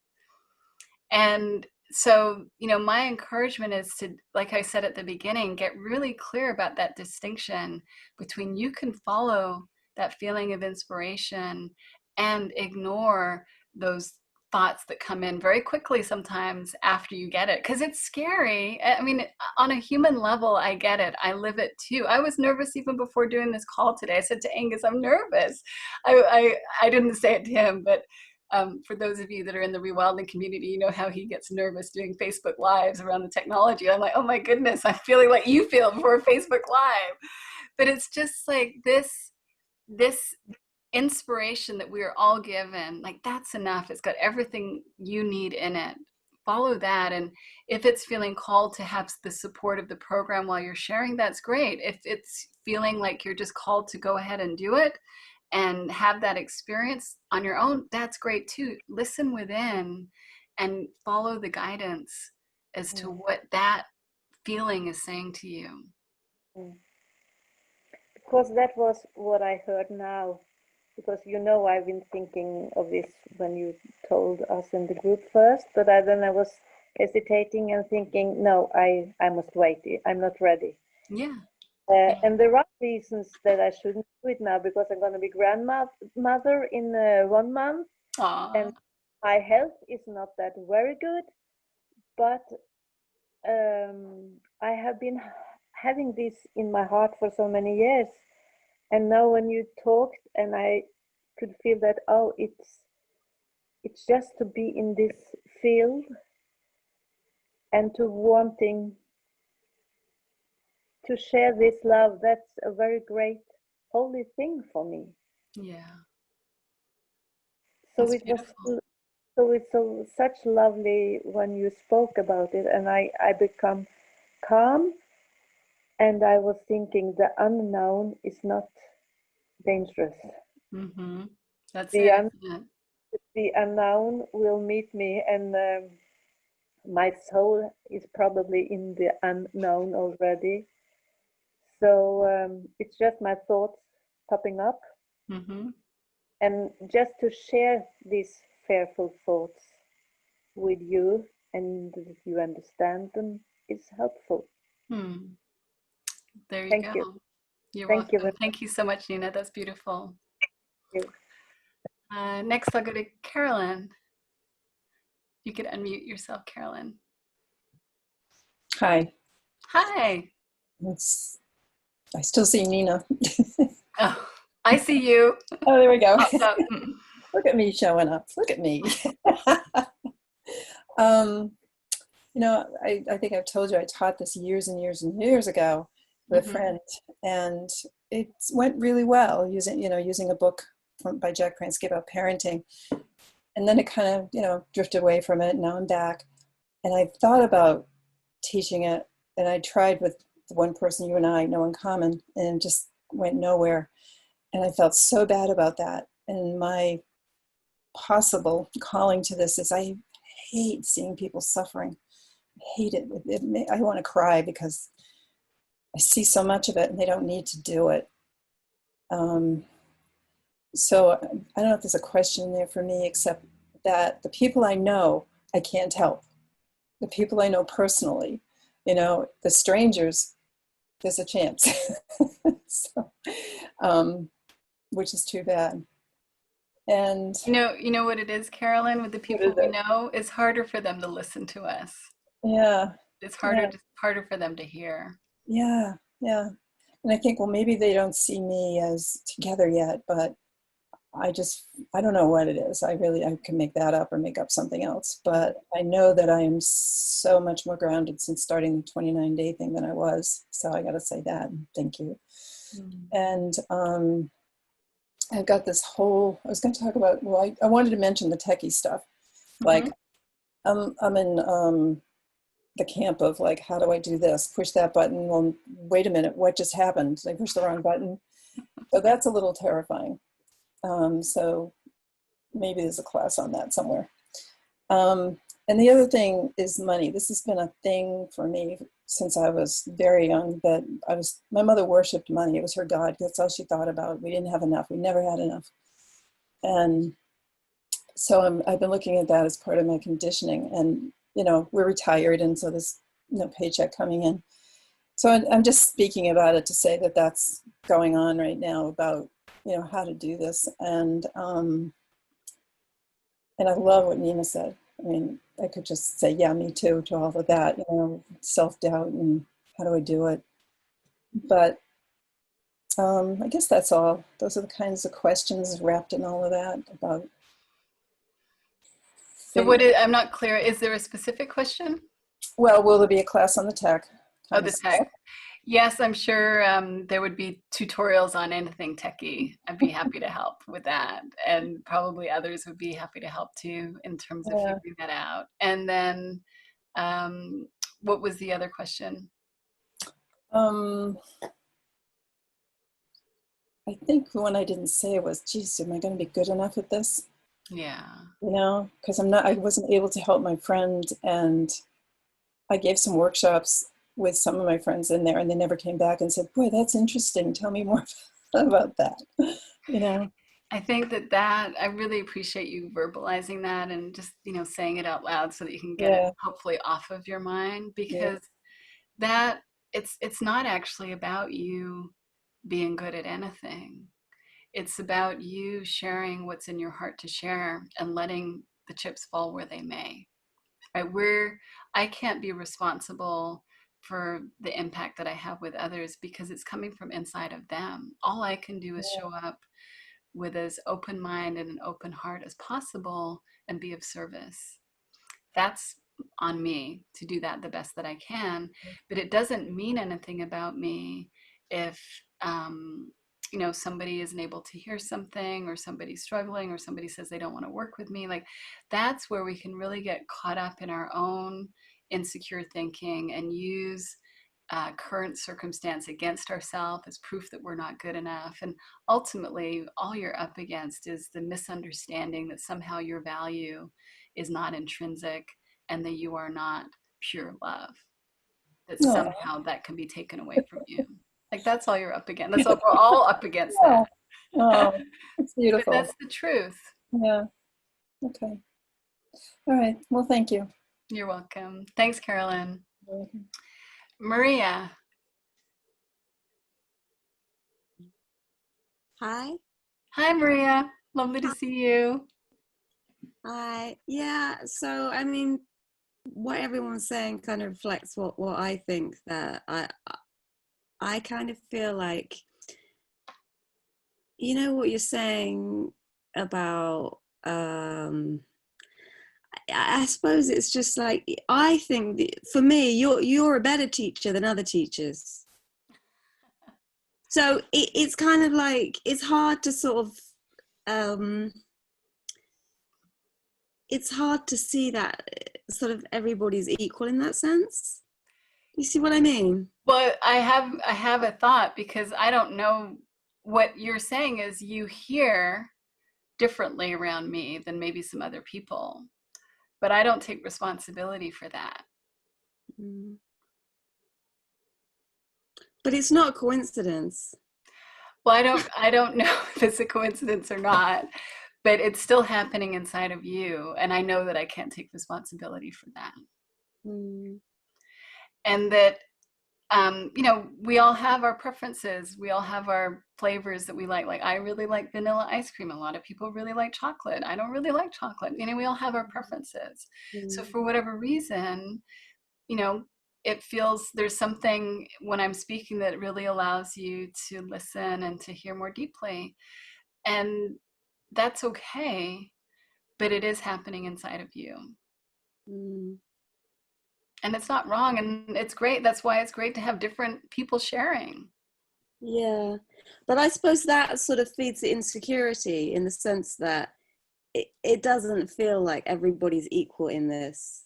A: And so, you know, my encouragement is to, like I said at the beginning, get really clear about that distinction between you can follow that feeling of inspiration and ignore those thoughts that come in very quickly sometimes after you get it, because it's scary. I mean, on a human level, I get it. I live it too. I was nervous even before doing this call today. I said to Angus, I'm nervous. I didn't say it to him, but for those of you that are in the rewilding community, you know how he gets nervous doing Facebook Lives around the technology. I'm like, oh my goodness, I'm feeling like you feel before Facebook Live. But it's just like this inspiration that we are all given, like that's enough. It's got everything you need in it. Follow that. And if it's feeling called to have the support of the program while you're sharing, that's great. If it's feeling like you're just called to go ahead and do it and have that experience on your own, that's great too. Listen within and follow the guidance as to what that feeling is saying to you.
E: Because that was what I heard now. Because I've been thinking of this when you told us in the group first, but then I was hesitating and thinking, no, I must wait. I'm not ready.
A: Yeah.
E: And there are reasons that I shouldn't do it now, because I'm going to be grandmother in 1 month.
A: Aww.
E: And my health is not that very good, but I have been having this in my heart for so many years. And now when you talked, and I could feel that, oh, it's just to be in this field and to wanting to share this love, that's a very great holy thing for me.
A: Yeah.
E: So
A: That's
E: it
A: beautiful.
E: was such lovely when you spoke about it, and I become calm, and I was thinking the unknown is not dangerous.
A: Mm-hmm. That's
E: the
A: it.
E: The unknown will meet me, and my soul is probably in the unknown already. So it's just my thoughts popping up.
A: Mm-hmm.
E: And just to share these fearful thoughts with you, and that you understand them, is helpful.
A: There you
E: Thank
A: go.
E: you.
A: You're
E: Thank
A: welcome.
E: you.
A: Thank you so much, Nina. That's beautiful.
E: Thank
A: you. Next, I'll go to Carolyn. You could unmute yourself, Carolyn.
F: Hi.
A: Hi.
F: I still see Nina.
A: Oh, I see you.
F: Oh, there we go.
A: Look
F: at me showing up. Look at me. I think I've told you I taught this years and years and years ago with a friend, and it went really well using a book by Jack Pransky about parenting. And then it kind of, drifted away from it. Now I'm back. And I thought about teaching it, and I tried with the one person you and I know in common, and just went nowhere. And I felt so bad about that. And my possible calling to this is I hate seeing people suffering. I hate it. I want to cry because I see so much of it, and they don't need to do it. So I don't know if there's a question there for me, except that the people I know, I can't help. The people I know personally, the strangers, there's a chance. So, which is too bad. And
A: you know what it is, Carolyn, with the people we know, it's harder for them to listen to us.
F: Yeah.
A: It's harder for them to hear.
F: Yeah. Yeah. And I think, well, maybe they don't see me as together yet, but I don't know what it is. I can make that up or make up something else, but I know that I am so much more grounded since starting the 29-day thing than I was. So I got to say that. Thank you. And I've got this I was going to talk about, I wanted to mention the techie stuff. Like I'm in the camp of like, how do I do this? Push that button. Well, wait a minute. What just happened? I pushed the wrong button. So that's a little terrifying. So maybe there's a class on that somewhere. And the other thing is money. This has been a thing for me since I was very young, but my mother worshiped money. It was her God. That's all she thought about. We didn't have enough. We never had enough. And so I've been looking at that as part of my conditioning, and, we're retired. And so there's no paycheck coming in. So I'm just speaking about it to say that that's going on right now about, how to do this. And And I love what Nina said. I mean, I could just say, yeah, me too, to all of that, self-doubt and how do I do it? But I guess that's all. Those are the kinds of questions wrapped in all of that about.
A: So I'm not clear. Is there a specific question?
F: Well, will there be a class on the tech?
A: Oh, the tech. Yes, I'm sure there would be tutorials on anything techie. I'd be happy to help with that. And probably others would be happy to help too in terms of figuring that out. And then what was the other question?
F: I think the one I didn't say was, geez, am I going to be good enough at this?
A: Yeah.
F: Because I wasn't able to help my friend, and I gave some workshops with some of my friends in there, and they never came back and said, boy, that's interesting. Tell me more about that.
A: I think that I really appreciate you verbalizing that and just, saying it out loud so that you can get it hopefully off of your mind, because that it's not actually about you being good at anything. It's about you sharing what's in your heart to share and letting the chips fall where they may. Right? I can't be responsible for the impact that I have with others because it's coming from inside of them. All I can do is show up with as open mind and an open heart as possible and be of service. That's on me to do that the best that I can, but it doesn't mean anything about me if somebody isn't able to hear something, or somebody's struggling, or somebody says they don't want to work with me. Like, that's where we can really get caught up in our own insecure thinking and use current circumstance against ourselves as proof that we're not good enough. And ultimately, all you're up against is the misunderstanding that somehow your value is not intrinsic and that you are not pure love, that somehow that can be taken away from you. Like, that's all you're up against. That's all, we're all up against that.
F: Oh, it's beautiful.
A: But that's the truth.
F: Yeah. Okay. All right. Well, thank you.
A: You're welcome. Thanks, Carolyn.
F: You're welcome.
A: Maria.
G: Hi.
A: Hi, Maria. Lovely to see you.
G: Hi. Yeah. So, I mean, what everyone's saying kind of reflects what I think, that I kind of feel like, what you're saying about, I suppose it's just like, I think for me, you're a better teacher than other teachers. So it's kind of like, it's hard to sort of, it's hard to see that sort of everybody's equal in that sense. You see what I mean?
A: Well, I have a thought, because I don't know what you're saying is you hear differently around me than maybe some other people, but I don't take responsibility for that.
G: But it's not a coincidence.
A: Well, I don't know if it's a coincidence or not, but it's still happening inside of you, and I know that I can't take responsibility for that. And that we all have our preferences. We all have our flavors that we like. Like, I really like vanilla ice cream. A lot of people really like chocolate. I don't really like chocolate. We all have our preferences. So for whatever reason, it feels there's something when I'm speaking that really allows you to listen and to hear more deeply. And that's okay, but it is happening inside of you. And it's not wrong, and it's great. That's why it's great to have different people sharing.
G: Yeah, but I suppose that sort of feeds the insecurity, in the sense that it doesn't feel like everybody's equal in this.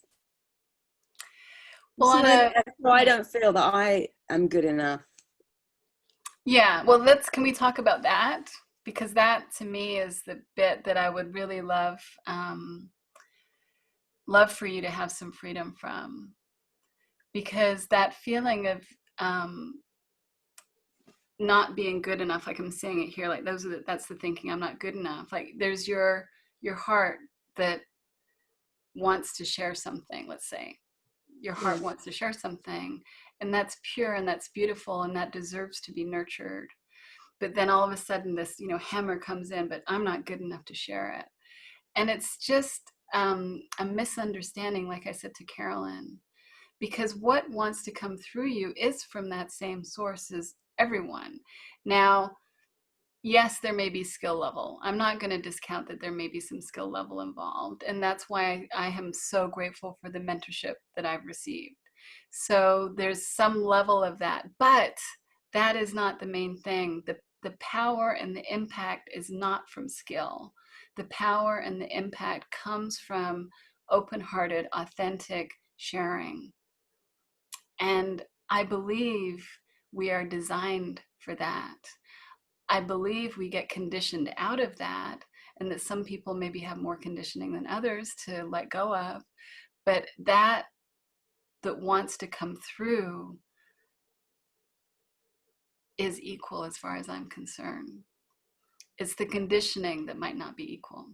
G: Well, so I don't feel that I am good enough.
A: Yeah, well, can we talk about that? Because that, to me, is the bit that I would really love for you to have some freedom from. Because that feeling of not being good enough, like I'm saying it here, like that's the thinking, I'm not good enough. Like, there's your heart that wants to share something, let's say. Your heart wants to share something, and that's pure and that's beautiful and that deserves to be nurtured. But then all of a sudden this, hammer comes in, but I'm not good enough to share it. And it's just a misunderstanding, like I said to Carolyn, because what wants to come through you is from that same source as everyone. Now, yes, there may be skill level. I'm not going to discount that there may be some skill level involved. And that's why I am so grateful for the mentorship that I've received. So there's some level of that, but that is not the main thing. The power and the impact is not from skill. The power and the impact comes from open-hearted, authentic sharing. And I believe we are designed for that. I believe we get conditioned out of that, and that some people maybe have more conditioning than others to let go of. But that wants to come through is equal as far as I'm concerned. It's the conditioning that might not be equal.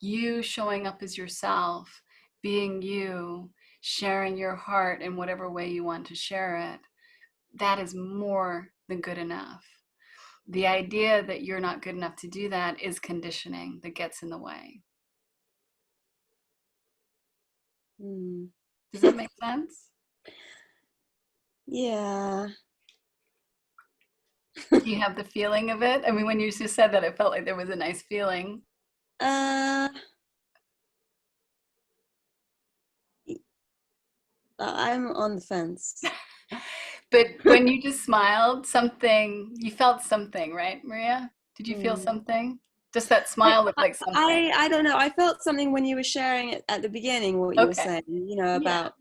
A: You showing up as yourself, being you, sharing your heart in whatever way you want to share it, that is more than good enough. The idea that you're not good enough to do that is conditioning that gets in the way. Does that make sense?
G: Yeah.
A: Do you have the feeling of it? I mean, when you just said that, it felt like there was a nice feeling.
G: I'm on the fence.
A: But when you just smiled, you felt something, right, Maria? Did you feel something? Just that smile looked like something.
G: I don't know. I felt something when you were sharing it at the beginning, what you were saying, about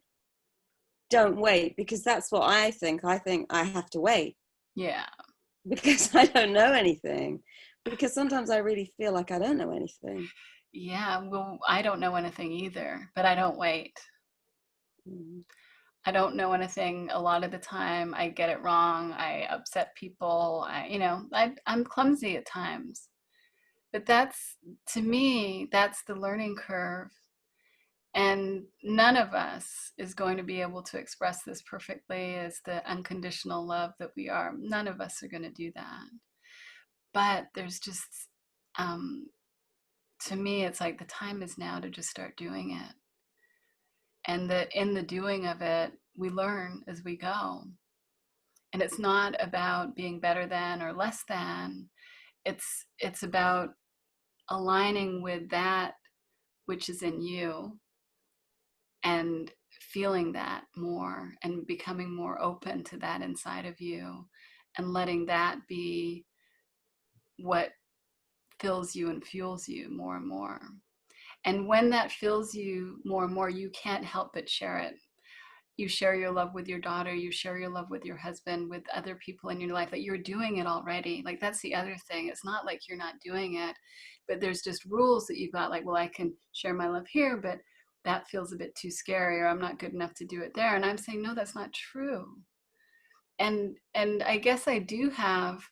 G: don't wait, because that's what I think. I think I have to wait.
A: Yeah.
G: Because I don't know anything. Because sometimes I really feel like I don't know anything.
A: Yeah, well, I don't know anything either, but I don't wait. I don't know anything a lot of the time. I get it wrong. I upset people. I'm clumsy at times. But to me, that's the learning curve. And none of us is going to be able to express this perfectly as the unconditional love that we are. None of us are going to do that. But there's just, to me, it's like the time is now to just start doing it. And that in the doing of it, we learn as we go. And it's not about being better than or less than. It's about aligning with that which is in you and feeling that more and becoming more open to that inside of you and letting that be what fills you and fuels you more and more. And when that fills you more and more, you can't help but share it. You share your love with your daughter, you share your love with your husband, with other people in your life, that you're doing it already. Like, that's the other thing. It's not like you're not doing it, but there's just rules that you've got, like, well, I can share my love here, but that feels a bit too scary, or I'm not good enough to do it there. And I'm saying, no, that's not true. And I guess I do have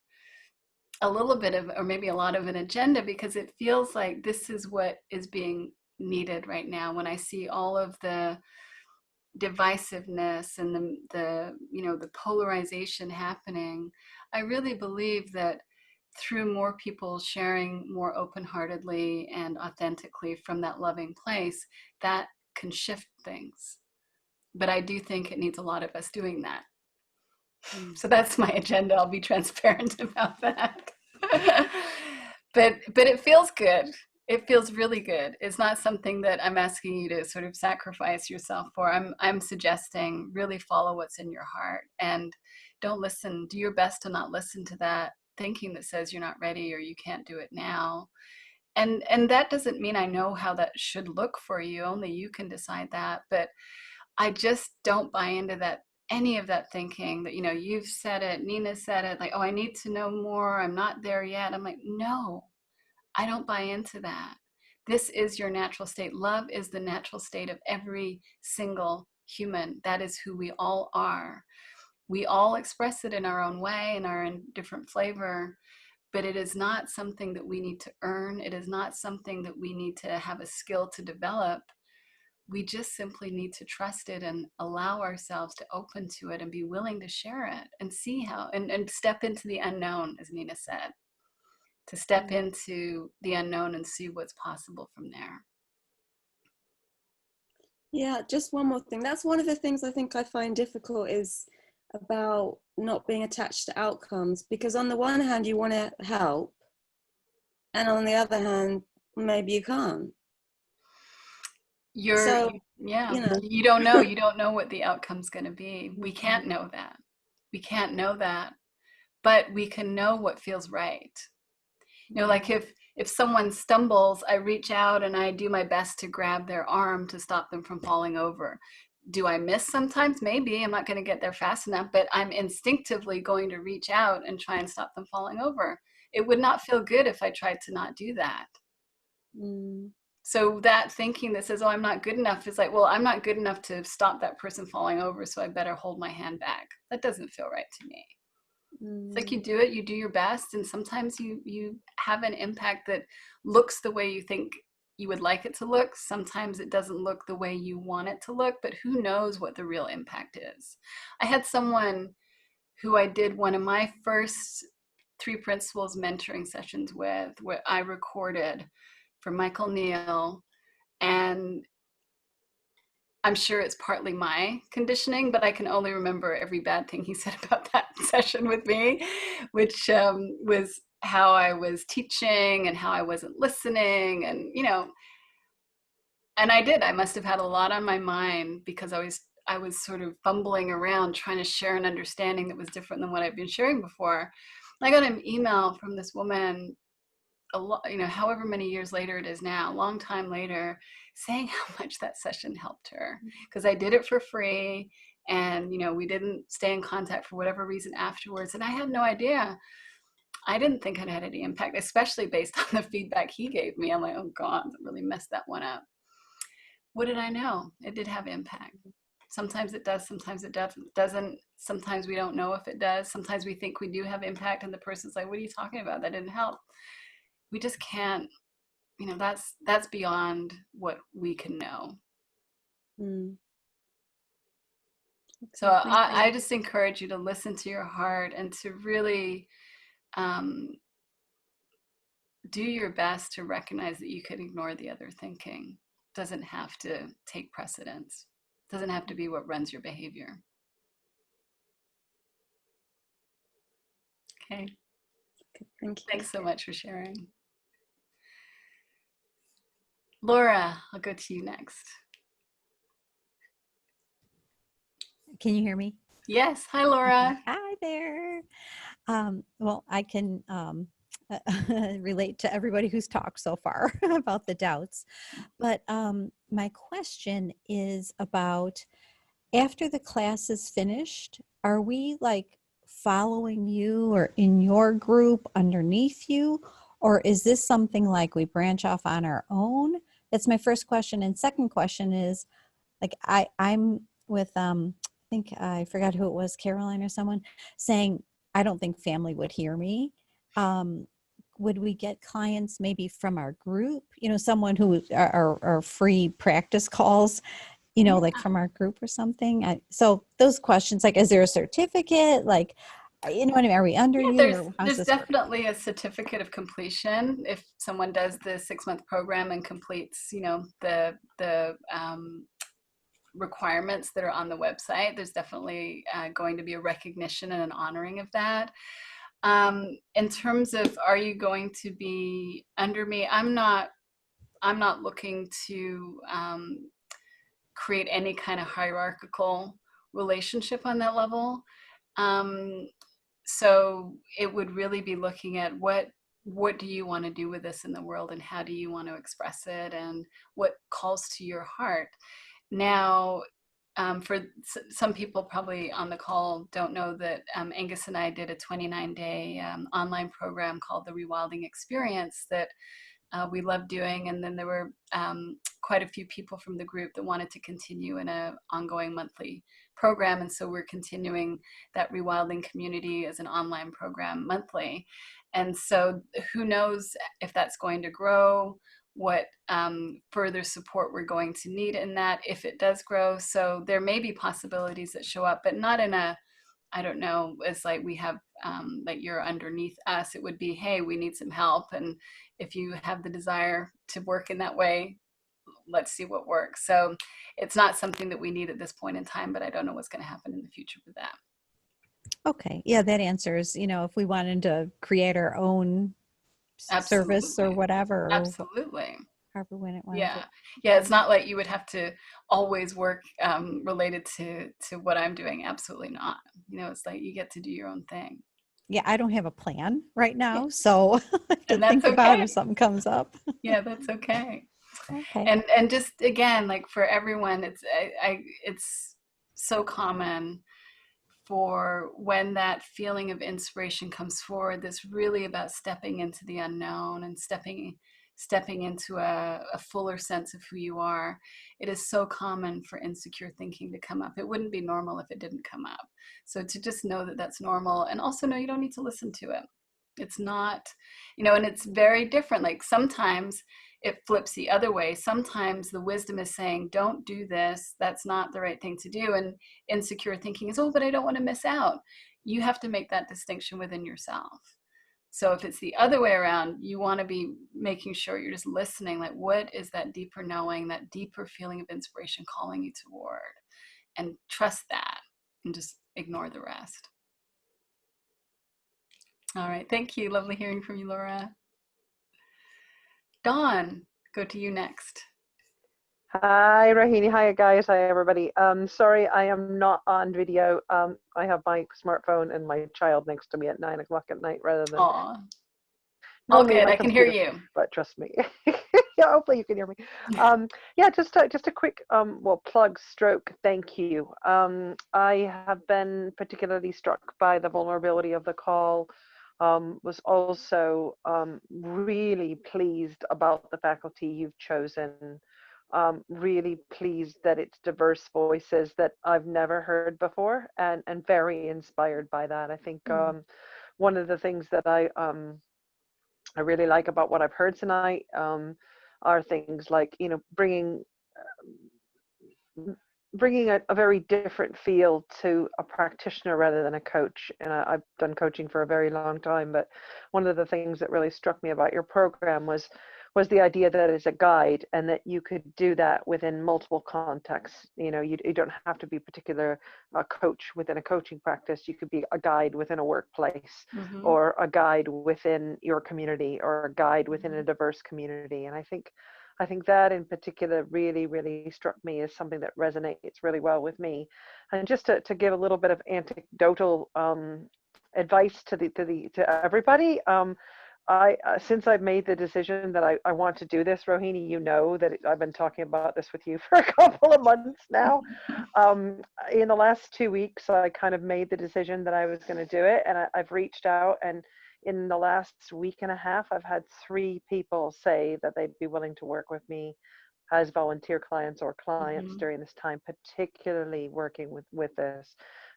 A: a little bit of, or maybe a lot of, an agenda, because it feels like this is what is being needed right now. When I see all of the divisiveness and the polarization happening, I really believe that through more people sharing more open-heartedly and authentically from that loving place, that can shift things. But I do think it needs a lot of us doing that. So that's my agenda. I'll be transparent about that. but it feels good. It feels really good. It's not something that I'm asking you to sort of sacrifice yourself for. I'm suggesting really follow what's in your heart and don't listen. Do your best to not listen to that thinking that says you're not ready or you can't do it now. And that doesn't mean I know how that should look for you. Only you can decide that. But I just don't buy into that, any of that thinking that, you've said it, Nina said it, like, oh, I need to know more. I'm not there yet. I'm like, no, I don't buy into that. This is your natural state. Love is the natural state of every single human. That is who we all are. We all express it in our own way and are in different flavor, but it is not something that we need to earn. It is not something that we need to have a skill to develop. We just simply need to trust it and allow ourselves to open to it and be willing to share it and see how, and step into the unknown, as Nina said. to step into the unknown and see what's possible from there.
G: Yeah, just one more thing. That's one of the things I think I find difficult is about not being attached to outcomes, because on the one hand you want to help, and on the other hand maybe you can't. So,
A: yeah,
G: you know.
A: you don't know what the outcome's going to be. We can't know that, but we can know what feels right. You know, like if someone stumbles, I reach out and I do my best to grab their arm to stop them from falling over. Do I miss sometimes? Maybe. I'm not going to get there fast enough, but I'm instinctively going to reach out and try and stop them falling over. It would not feel good if I tried to not do that. So that thinking that says, oh, I'm not good enough, is like, well, I'm not good enough to stop that person falling over, so I better hold my hand back. That doesn't feel right to me. It's like you do it, you do your best, and sometimes you have an impact that looks the way you think you would like it to look. Sometimes it doesn't look the way you want it to look, but who knows what the real impact is. I had someone who I did one of my first 3 Principles mentoring sessions with, where I recorded for Michael Neal, and I'm sure it's partly my conditioning, but I can only remember every bad thing he said about that session with me, which was how I was teaching and how I wasn't listening. And, you know, and I must have had a lot on my mind because I was sort of fumbling around trying to share an understanding that was different than what I've been sharing before. I got an email from this woman, however many years later it is now, a long time later, saying how much that session helped her, because I did it for free, and we didn't stay in contact for whatever reason afterwards, and I had no idea. I didn't think it had any impact, especially based on the feedback he gave me. I'm like, oh God, I really messed that one up. What did I know? It did have impact. Sometimes it does, sometimes it doesn't. Sometimes we don't know if it does. Sometimes we think we do have impact, and the person's like, what are you talking about? That didn't help. We just can't, that's beyond what we can know. So I just encourage you to listen to your heart and to really do your best to recognize that you can ignore the other thinking. It doesn't have to take precedence. It doesn't have to be what runs your behavior. Okay.
G: Thank you.
A: Thanks so much for sharing. Laura, I'll go to you next.
H: Can you hear me?
A: Yes. Hi, Laura.
H: Okay. Hi there. Well, I can relate to everybody who's talked so far about the doubts. But my question is about, after the class is finished, are we like following you or in your group underneath you? Or is this something like we branch off on our own? That's my first question. And second question is, like, I'm with, I think I forgot who it was, Caroline or someone, saying, I don't think family would hear me. Would we get clients maybe from our group, someone who are free practice calls, like from our group or something? So those questions, like, is there a certificate? Like, what I mean? Are we under you?
A: There's definitely a certificate of completion if someone does the 6-month program and completes, the requirements that are on the website. There's definitely going to be a recognition and an honoring of that. In terms of, are you going to be under me? I'm not looking to create any kind of hierarchical relationship on that level. So it would really be looking at what do you want to do with this in the world, and how do you want to express it, and what calls to your heart. Now, for some people probably on the call don't know that Angus and I did a 29-day online program called the Rewilding Experience that we loved doing, and then there were quite a few people from the group that wanted to continue in an ongoing monthly program, and so we're continuing that Rewilding community as an online program monthly. And so who knows if that's going to grow, what further support we're going to need in that if it does grow. So there may be possibilities that show up, but not in a I don't know, it's like we have that you're underneath us. It would be, hey, we need some help, and if you have the desire to work in that way, let's see what works. So it's not something that we need at this point in time, but I don't know what's going to happen in the future with that.
H: Okay. Yeah, that answers, if we wanted to create our own service or whatever. Or
A: Absolutely.
H: however when it wanted
A: Yeah.
H: to.
A: Yeah. It's not like you would have to always work related to what I'm doing. Absolutely not. It's like you get to do your own thing.
H: Yeah, I don't have a plan right now, so I have to
A: And that's
H: think about
A: okay.
H: if something comes up.
A: Yeah, that's okay.
H: Okay.
A: And just again, like for everyone, it's so common for when that feeling of inspiration comes forward, that's really about stepping into the unknown and stepping into a fuller sense of who you are. It is so common for insecure thinking to come up. It wouldn't be normal if it didn't come up. So to just know that that's normal, and also know you don't need to listen to it. It's not, and it's very different. Like sometimes it flips the other way. Sometimes the wisdom is saying, don't do this. That's not the right thing to do. And insecure thinking is, oh, but I don't want to miss out. You have to make that distinction within yourself. So if it's the other way around, you want to be making sure you're just listening. Like, what is that deeper knowing, that deeper feeling of inspiration calling you toward? And trust that and just ignore the rest. All right. Thank you. Lovely hearing from you, Laura. Dawn, go to you next.
I: Hi, Rohini. Hi, guys. Hi, everybody. Sorry, I am not on video. I have my smartphone and my child next to me at 9 o'clock at night rather than.
A: Aw.
I: All
A: good. I can hear you.
I: But trust me. Yeah, hopefully you can hear me. Yeah, just a quick plug stroke. Thank you. I have been particularly struck by the vulnerability of the call. Was also really pleased about the faculty you've chosen. Really pleased that it's diverse voices that I've never heard before, and very inspired by that. I think one of the things that I really like about what I've heard tonight are things like, bringing a very different feel to a practitioner rather than a coach. And I've done coaching for a very long time, but one of the things that really struck me about your program was the idea that it's a guide, and that you could do that within multiple contexts. You don't have to be a coach within a coaching practice. You could be a guide within a workplace, or a guide within your community, or a guide within a diverse community. And I think that in particular really, really struck me as something that resonates really well with me. And just to give a little bit of anecdotal advice to everybody, since I've made the decision that I want to do this, Rohini, that I've been talking about this with you for a couple of months now. In the last 2 weeks, I kind of made the decision that I was going to do it, and I've reached out, and in the last week and a half, I've had 3 people say that they'd be willing to work with me as volunteer clients or clients during this time, particularly working with this.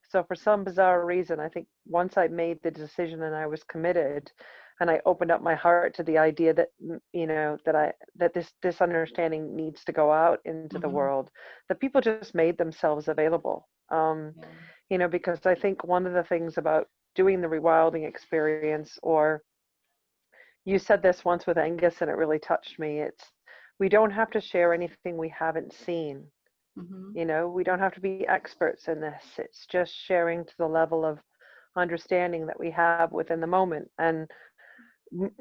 I: So for some bizarre reason, I think once I made the decision and I was committed, and I opened up my heart to the idea that that this understanding needs to go out into the world, that people just made themselves available. Because I think one of the things about doing the rewilding experience, or you said this once with Angus and it really touched me, it's we don't have to share anything we haven't seen. We don't have to be experts in this. It's just sharing to the level of understanding that we have within the moment. And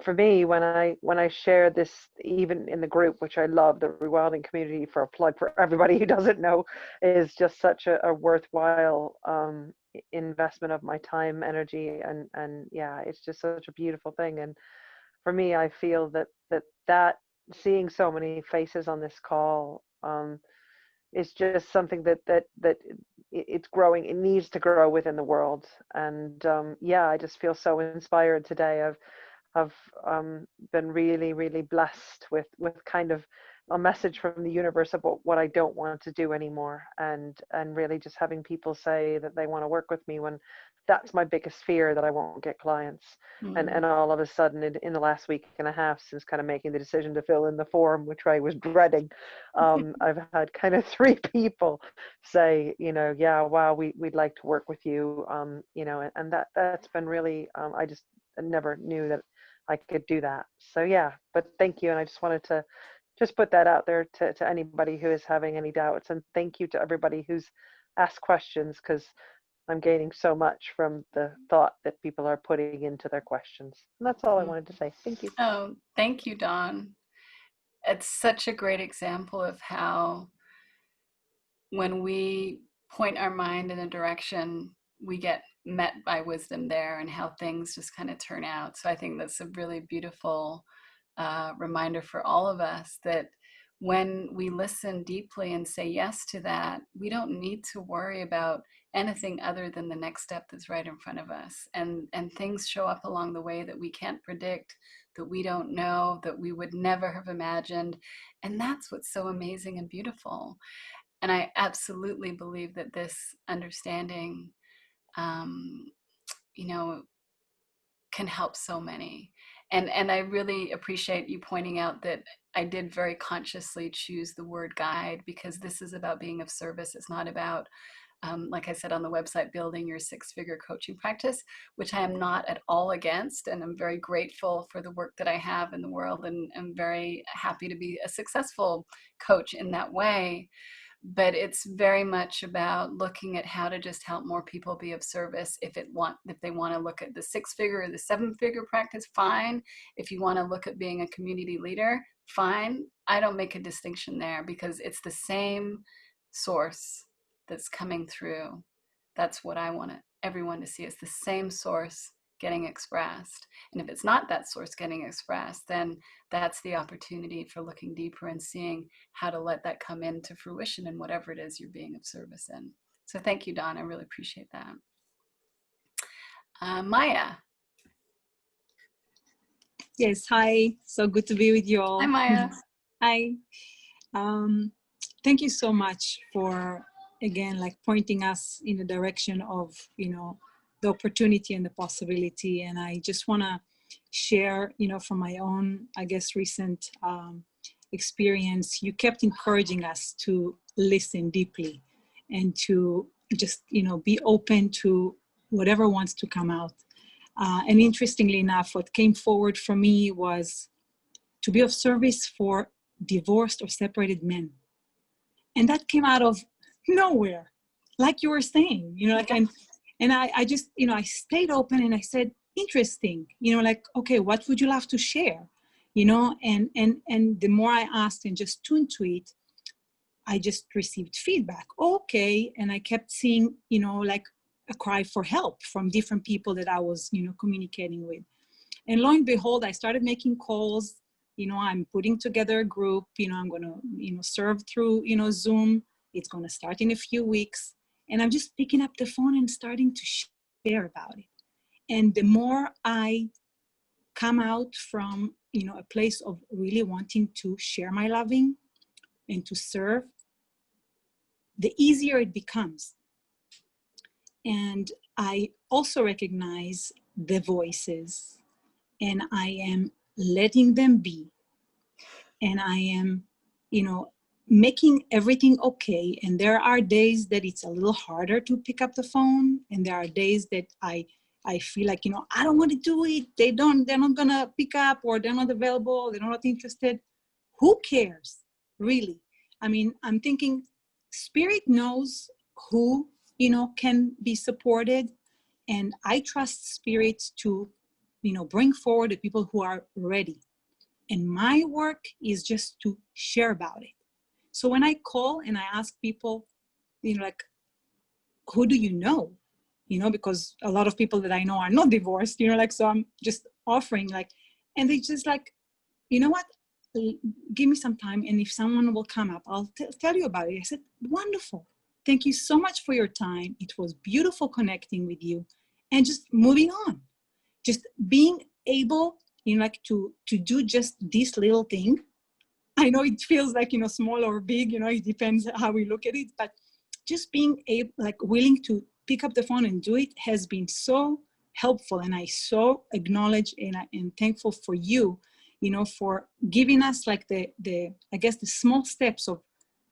I: for me, when I share this, even in the group, which I love, the rewilding community, for a plug for everybody who doesn't know, is just such a worthwhile investment of my time, energy, and yeah, it's just such a beautiful thing. And for me, I feel that seeing so many faces on this call is just something that it's growing. It needs to grow within the world. And yeah, I just feel so inspired today. I've been really, really blessed with kind of a message from the universe about what I don't want to do anymore, and really just having people say that they want to work with me when that's my biggest fear, that I won't get clients. And all of a sudden in the last week and a half since kind of making the decision to fill in the form, which I was dreading, I've had kind of 3 people say, you know, yeah, wow, we'd like to work with you, you know, and that's been really, I never knew that I could do that. So yeah, but thank you. And I just wanted to just put that out there to anybody who is having any doubts, and thank you to everybody who's asked questions, because I'm gaining so much from the thought that people are putting into their questions. And that's all I wanted to say. Thank you.
A: Oh, thank you, Dawn. It's such a great example of how when we point our mind in a direction, we get met by wisdom there, and how things just kind of turn out. So I think that's a really beautiful reminder for all of us, that when we listen deeply and say yes to that, we don't need to worry about anything other than the next step that's right in front of us. And things show up along the way that we can't predict, that we don't know, that we would never have imagined. And that's what's so amazing and beautiful. And I absolutely believe that this understanding, you know, can help so many. And I really appreciate you pointing out that I did very consciously choose the word guide, because this is about being of service. It's not about, like I said on the website, building your 6-figure coaching practice, which I am not at all against. And I'm very grateful for the work that I have in the world, and I'm very happy to be a successful coach in that way. But it's very much about looking at how to just help more people be of service. If they want to look at the 6-figure or the 7-figure practice, fine. If you want to look at being a community leader, fine. I don't make a distinction there, because it's the same source that's coming through. That's what I want everyone to see, is the same source getting expressed. And if it's not that source getting expressed, then that's the opportunity for looking deeper and seeing how to let that come into fruition in whatever it is you're being of service in. So thank you, Dawn. I really appreciate that. Maya.
J: Yes, hi. So good to be with you all.
A: Hi, Maya.
J: Hi. Thank you so much for, again, like pointing us in the direction of, you know, the opportunity and the possibility. And I just want to share, you know, from my own, I guess, recent experience. You kept encouraging us to listen deeply and to just, you know, be open to whatever wants to come out. And interestingly enough, what came forward for me was to be of service for divorced or separated men. And that came out of nowhere, like you were saying, you know, like, and I just, you know, I stayed open and I said, interesting, you know, like, okay, what would you love to share? You know, and the more I asked and just tuned to it, I just received feedback. Okay. And I kept seeing, you know, like a cry for help from different people that I was, you know, communicating with. And lo and behold, I started making calls. You know, I'm putting together a group, you know, I'm going to, you know, serve through, you know, Zoom. It's going to start in a few weeks. And I'm just picking up the phone and starting to share about it. And the more I come out from, you know, a place of really wanting to share my loving and to serve, the easier it becomes. And I also recognize the voices, and I am letting them be. And I am, you know, making everything okay. And there are days that it's a little harder to pick up the phone. And there are days that I feel like, you know, I don't want to do it. They're not gonna pick up, or they're not available. They're not interested. Who cares, really? I mean, I'm thinking Spirit knows who, you know, can be supported. And I trust Spirit to, you know, bring forward the people who are ready. And my work is just to share about it. So when I call and I ask people, you know, like, who do you know? You know, because a lot of people that I know are not divorced, you know, like, so I'm just offering, like, and they just like, you know what, give me some time. And if someone will come up, I'll tell you about it. I said, wonderful. Thank you so much for your time. It was beautiful connecting with you, and just moving on, just being able, you know, like to do just this little thing. I know it feels like, you know, small or big, you know, it depends how we look at it, but just being able, like willing to pick up the phone and do it has been so helpful. And I so acknowledge and thankful for you, for giving us like the I guess the small steps of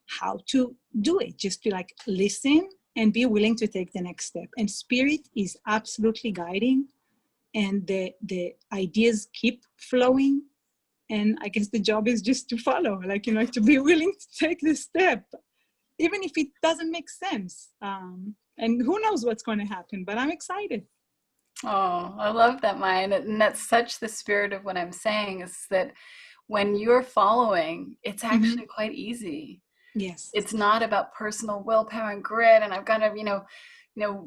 J: how to do it. Just to like listen and be willing to take the next step. And Spirit is absolutely guiding, and the ideas keep flowing. And I guess the job is just to follow, like, to be willing to take this step, even if it doesn't make sense. And who knows what's going to happen, but I'm excited.
A: Oh, I love that, Maya. And that's such the spirit of what I'm saying, is that when you're following, it's actually quite easy.
J: Yes.
A: It's not about personal willpower and grit. And I've got to,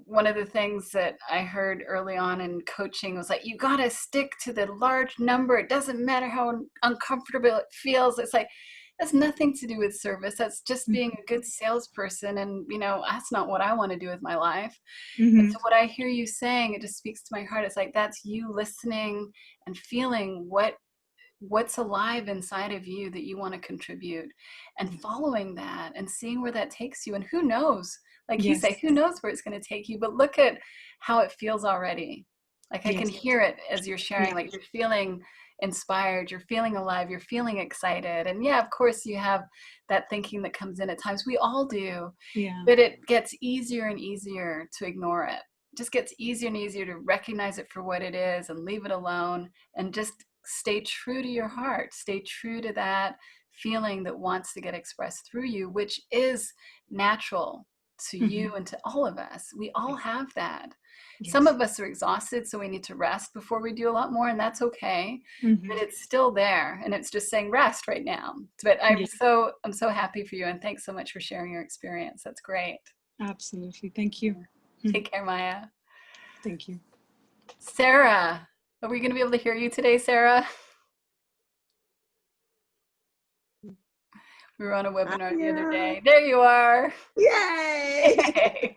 A: one of the things that I heard early on in coaching was like, you got to stick to the large number. It doesn't matter how uncomfortable it feels. It's like, that's nothing to do with service. That's just being a good salesperson. And, that's not what I want to do with my life. And so what I hear you saying, it just speaks to my heart. It's like, that's you listening and feeling what's alive inside of you that you want to contribute, and following that and seeing where that takes you. And who knows, like you say, who knows where it's going to take you, but look at how it feels already. Like I can hear it as you're sharing, like you're feeling inspired, you're feeling alive, you're feeling excited. And yeah, of course you have that thinking that comes in at times. We all do. Yeah. But it gets easier and easier to ignore it. It just gets easier and easier to recognize it for what it is and leave it alone, and just stay true to your heart. Stay true to that feeling that wants to get expressed through you, which is natural to you and to all of us. We all have that. Yes. Some of us are exhausted, so we need to rest before we do a lot more, and that's okay. But it's still there, and it's just saying rest right now. But I'm so happy for you, and thanks so much for sharing your experience. That's great.
J: Absolutely. Thank you.
A: Take care, Maya.
J: Thank you.
A: Sarah, are we going to be able to hear you today, Sarah? We were on a webinar the other day. There you are.
K: Yay!
A: Yay.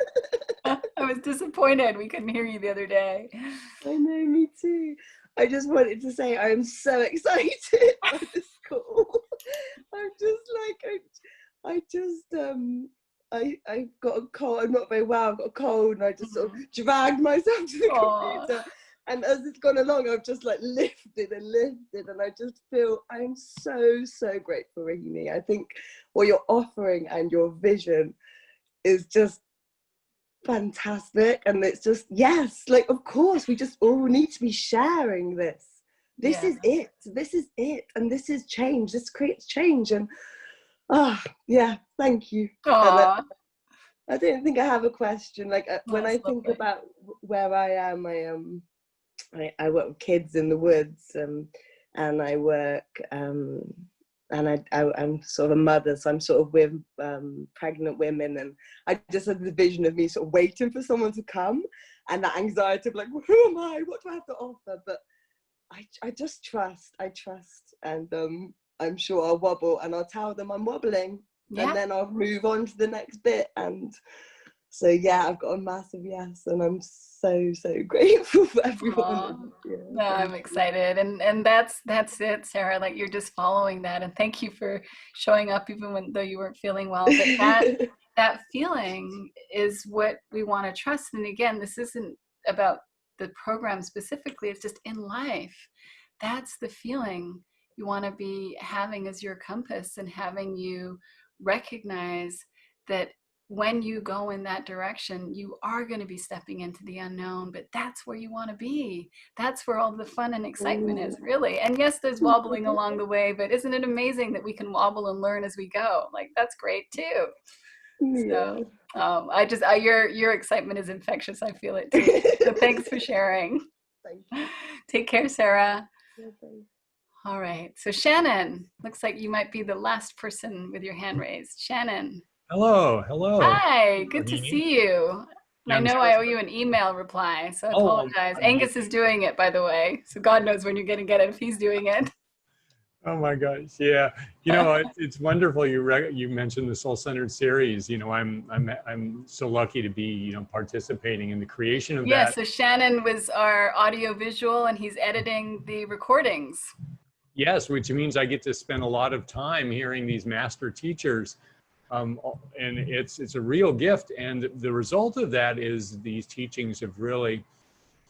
A: I was disappointed we couldn't hear you the other day.
K: I know, me too. I just wanted to say I'm so excited by this call. I'm just like, I got a cold. I'm not very well. I've got a cold, and I just sort of dragged myself to the computer. And as it's gone along, I've just like lifted, and I just feel I'm so grateful, Rohini. I think what you're offering and your vision is just fantastic. And it's just, yes, like, of course, we just all need to be sharing this. This is it. And this is change. This creates change. And, thank you. I don't think I have a question. Like, when I think about where I am, I work with kids in the woods, and I work, and I'm sort of a mother, so I'm sort of with pregnant women, and I just had the vision of me sort of waiting for someone to come, and that anxiety of like, well, who am I? What do I have to offer? But I just trust, and I'm sure I'll wobble, and I'll tell them I'm wobbling, and then I'll move on to the next bit. And so I've got a massive yes, and I'm so grateful for everyone.
A: No, I'm excited, and that's it, Sarah. Like, you're just following that, and thank you for showing up even though you weren't feeling well. But that feeling is what we want to trust. And again, this isn't about the program specifically. It's just in life. That's the feeling you want to be having as your compass, and having you recognize that when you go in that direction, you are going to be stepping into the unknown, but that's where you want to be. That's where all the fun and excitement is, really. And yes, there's wobbling along the way, but isn't it amazing that we can wobble and learn as we go? Like, that's great too. So, your excitement is infectious. I feel it too. So thanks for sharing.
K: Thank you.
A: Take care, Sarah.
K: Okay.
A: All right. So Shannon, looks like you might be the last person with your hand raised. Shannon.
L: Hello.
A: Hi, good to see you. I know I owe you an email reply, so I apologize. Angus is doing it, by the way, so God knows when you're going to get it if he's doing it.
L: Oh my gosh, yeah. It's wonderful you mentioned the Soul-Centered series. I'm so lucky to be participating in the creation of that.
A: Yeah, so Shannon was our audio visual, and he's editing the recordings.
L: Yes, which means I get to spend a lot of time hearing these master teachers And it's a real gift. And the result of that is these teachings have really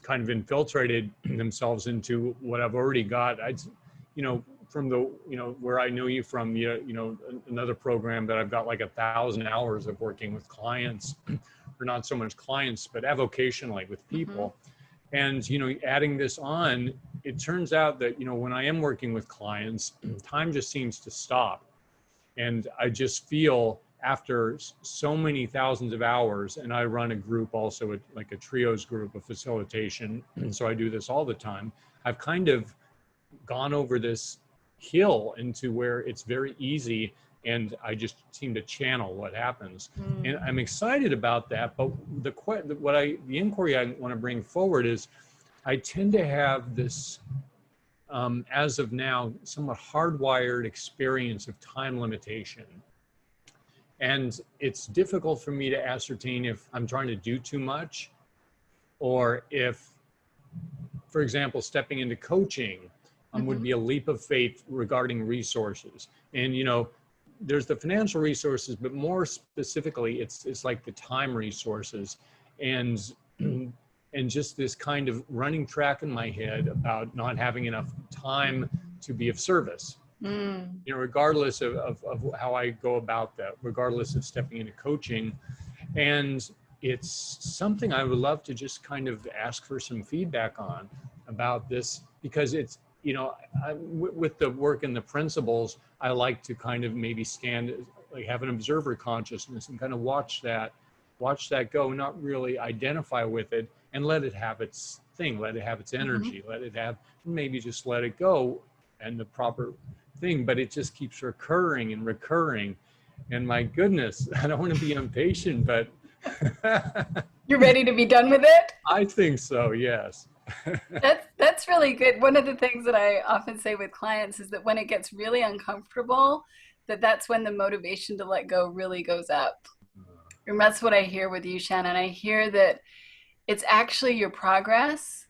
L: kind of infiltrated themselves into what I've already got. From the, where I know you from, another program that I've got like 1,000 hours of working with clients, or not so much clients, but avocationally with people. And, adding this on, it turns out that, when I am working with clients, time just seems to stop. And I just feel after so many thousands of hours, and I run a group also, like a trios group of facilitation, and so I do this all the time, I've kind of gone over this hill into where it's very easy, and I just seem to channel what happens. And I'm excited about that, but the inquiry I want to bring forward is I tend to have this, as of now, somewhat hardwired experience of time limitation. And it's difficult for me to ascertain if I'm trying to do too much, or if, for example, stepping into coaching would be a leap of faith regarding resources. And, there's the financial resources, but more specifically, it's like the time resources. And just this kind of running track in my head about not having enough time to be of service. Regardless of how I go about that, regardless of stepping into coaching. And it's something I would love to just kind of ask for some feedback on about this, because it's, with the work and the principles, I like to kind of maybe have an observer consciousness and kind of watch that go, not really identify with it, and let it have its thing, let it have its energy, maybe just let it go, and the proper thing, but it just keeps recurring and recurring. And my goodness, I don't want to be impatient, but
A: you're ready to be done with it?
L: I think so, yes.
A: That's really good. One of the things that I often say with clients is that when it gets really uncomfortable, that's when the motivation to let go really goes up. And that's what I hear with you, Shannon. I hear that it's actually your progress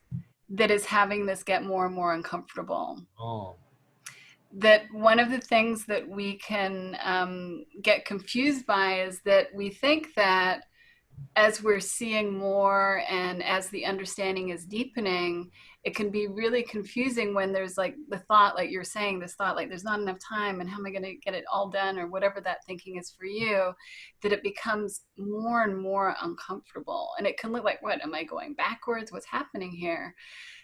A: that is having this get more and more uncomfortable. That one of the things that we can get confused by is that we think that as we're seeing more and as the understanding is deepening, it can be really confusing when there's like the thought, like you're saying, this thought, like there's not enough time and how am I going to get it all done, or whatever that thinking is for you, that it becomes more and more uncomfortable. And it can look like, what, am I going backwards? What's happening here?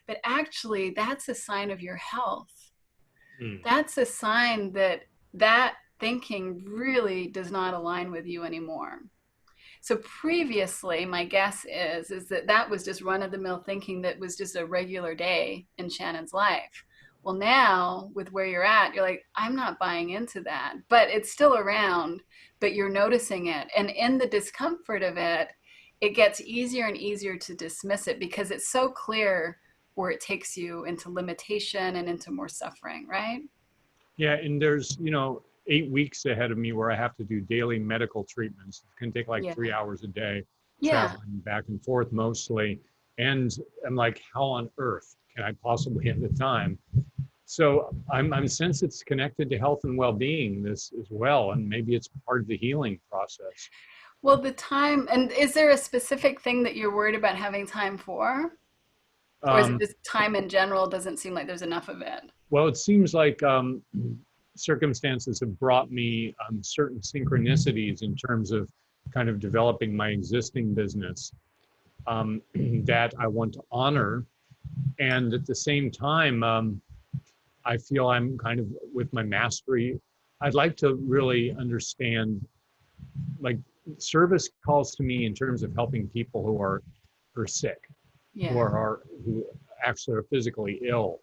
A: But actually, that's a sign of your health. That's a sign that that thinking really does not align with you anymore. So previously, my guess is that was just run-of-the-mill thinking that was just a regular day in Shannon's life. Well, now with where you're at, you're like, I'm not buying into that, but it's still around, but you're noticing it. And in the discomfort of it, it gets easier and easier to dismiss it because it's so clear where it takes you into limitation and into more suffering, right?
L: Yeah, and there's, 8 weeks ahead of me where I have to do daily medical treatments. It can take like 3 hours a day, traveling back and forth mostly. And I'm like, how on earth can I possibly have the time? So I'm sense it's connected to health and well-being this as well. And maybe it's part of the healing process.
A: Well, the time, and is there a specific thing that you're worried about having time for? Or is it just time in general doesn't seem like there's enough of it?
L: Well, it seems like circumstances have brought me certain synchronicities in terms of kind of developing my existing business that I want to honor. And at the same time, I feel I'm kind of with my mastery. I'd like to really understand, like, service calls to me in terms of helping people who are sick, who actually are physically ill.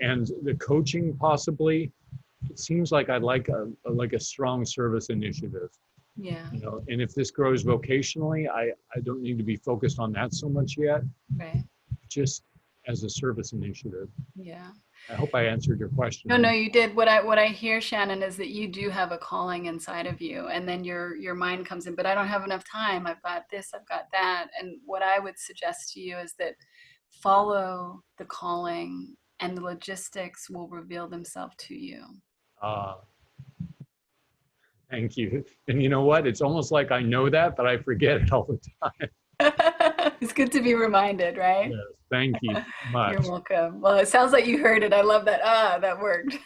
L: And the coaching possibly, it seems like I'd like a strong service initiative. And if this grows vocationally, I don't need to be focused on that so much yet. Just as a service initiative. I hope I answered your question.
A: No, you did. What I hear, Shannon, is that you do have a calling inside of you, and then your mind comes in, but I don't have enough time. I've got this, I've got that. And what I would suggest to you is that follow the calling and the logistics will reveal themselves to you.
L: Thank you. And you know what? It's almost like I know that, but I forget it all the time.
A: It's good to be reminded, right?
L: Yes, thank you much.
A: You're welcome. Well, it sounds like you heard it. I love that. That worked.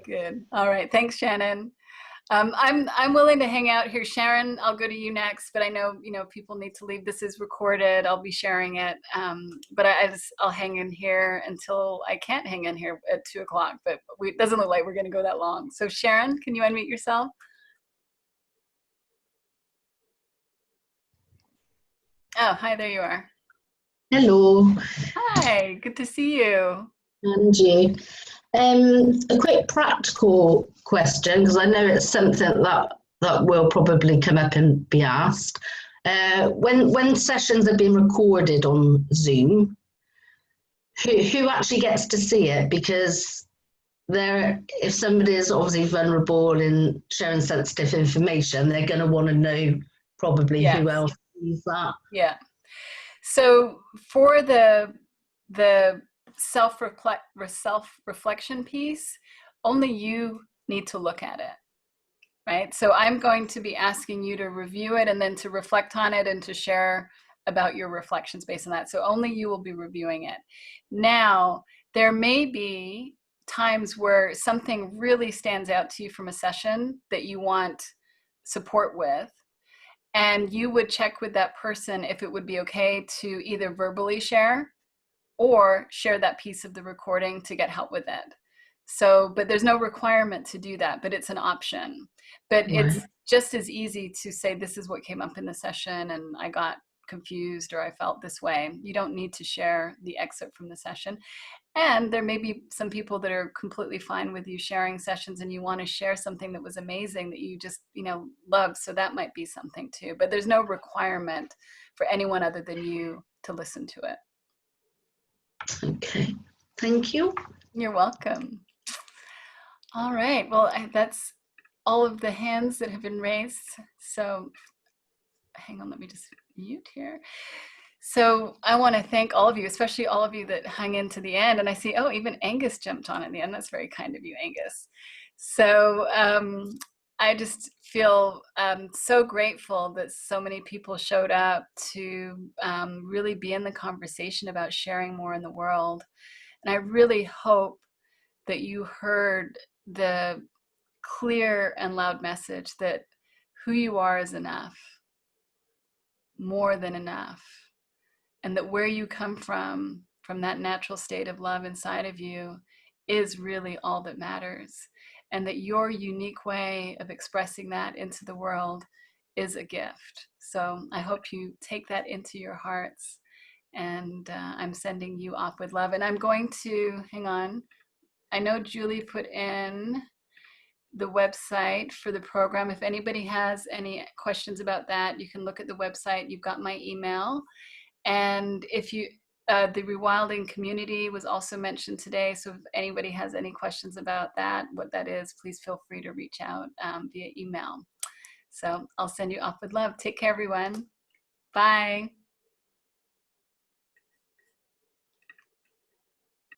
A: Good. All right. Thanks, Shannon. I'm willing to hang out here. Sharon, I'll go to you next, but I know, people need to leave. This is recorded. I'll be sharing it. But I'll hang in here until I can't hang in here at 2 o'clock, but it doesn't look like we're going to go that long. So Sharon, can you unmute yourself? Oh, hi, there you are.
M: Hello.
A: Hi, good to see you.
M: And you. A quick practical question, because I know it's something that will probably come up and be asked. When sessions are being recorded on Zoom, who actually gets to see it? Because if somebody is obviously vulnerable in sharing sensitive information, they're going to want to know probably who else sees that.
A: Yeah. So for the self-reflection piece, only you need to look at it, right? So I'm going to be asking you to review it and then to reflect on it and to share about your reflections based on that. So only you will be reviewing it. Now, there may be times where something really stands out to you from a session that you want support with, and you would check with that person if it would be okay to either verbally share or share that piece of the recording to get help with it. So, but there's no requirement to do that, but it's an option. But it's just as easy to say, this is what came up in the session and I got confused or I felt this way. You don't need to share the excerpt from the session. And there may be some people that are completely fine with you sharing sessions and you want to share something that was amazing that you just, love. So that might be something too. But there's no requirement for anyone other than you to listen to it.
M: Okay, thank you.
A: You're welcome. All right, well, that's all of the hands that have been raised. So hang on, let me just mute here. So I want to thank all of you, especially all of you that hung in to the end. And I see, even Angus jumped on at the end. That's very kind of you, Angus. So I just feel so grateful that so many people showed up to really be in the conversation about sharing more in the world. And I really hope that you heard the clear and loud message that who you are is enough, more than enough. And that where you come from that natural state of love inside of you, is really all that matters. And that your unique way of expressing that into the world is a gift. So I hope you take that into your hearts. And I'm sending you off with love. And I'm going to, hang on, I know Julie put in the website for the program. If anybody has any questions about that, you can look at the website. You've got my email. And if you, the rewilding community was also mentioned today. So if anybody has any questions about that, what that is, please feel free to reach out via email. So I'll send you off with love. Take care, everyone. Bye.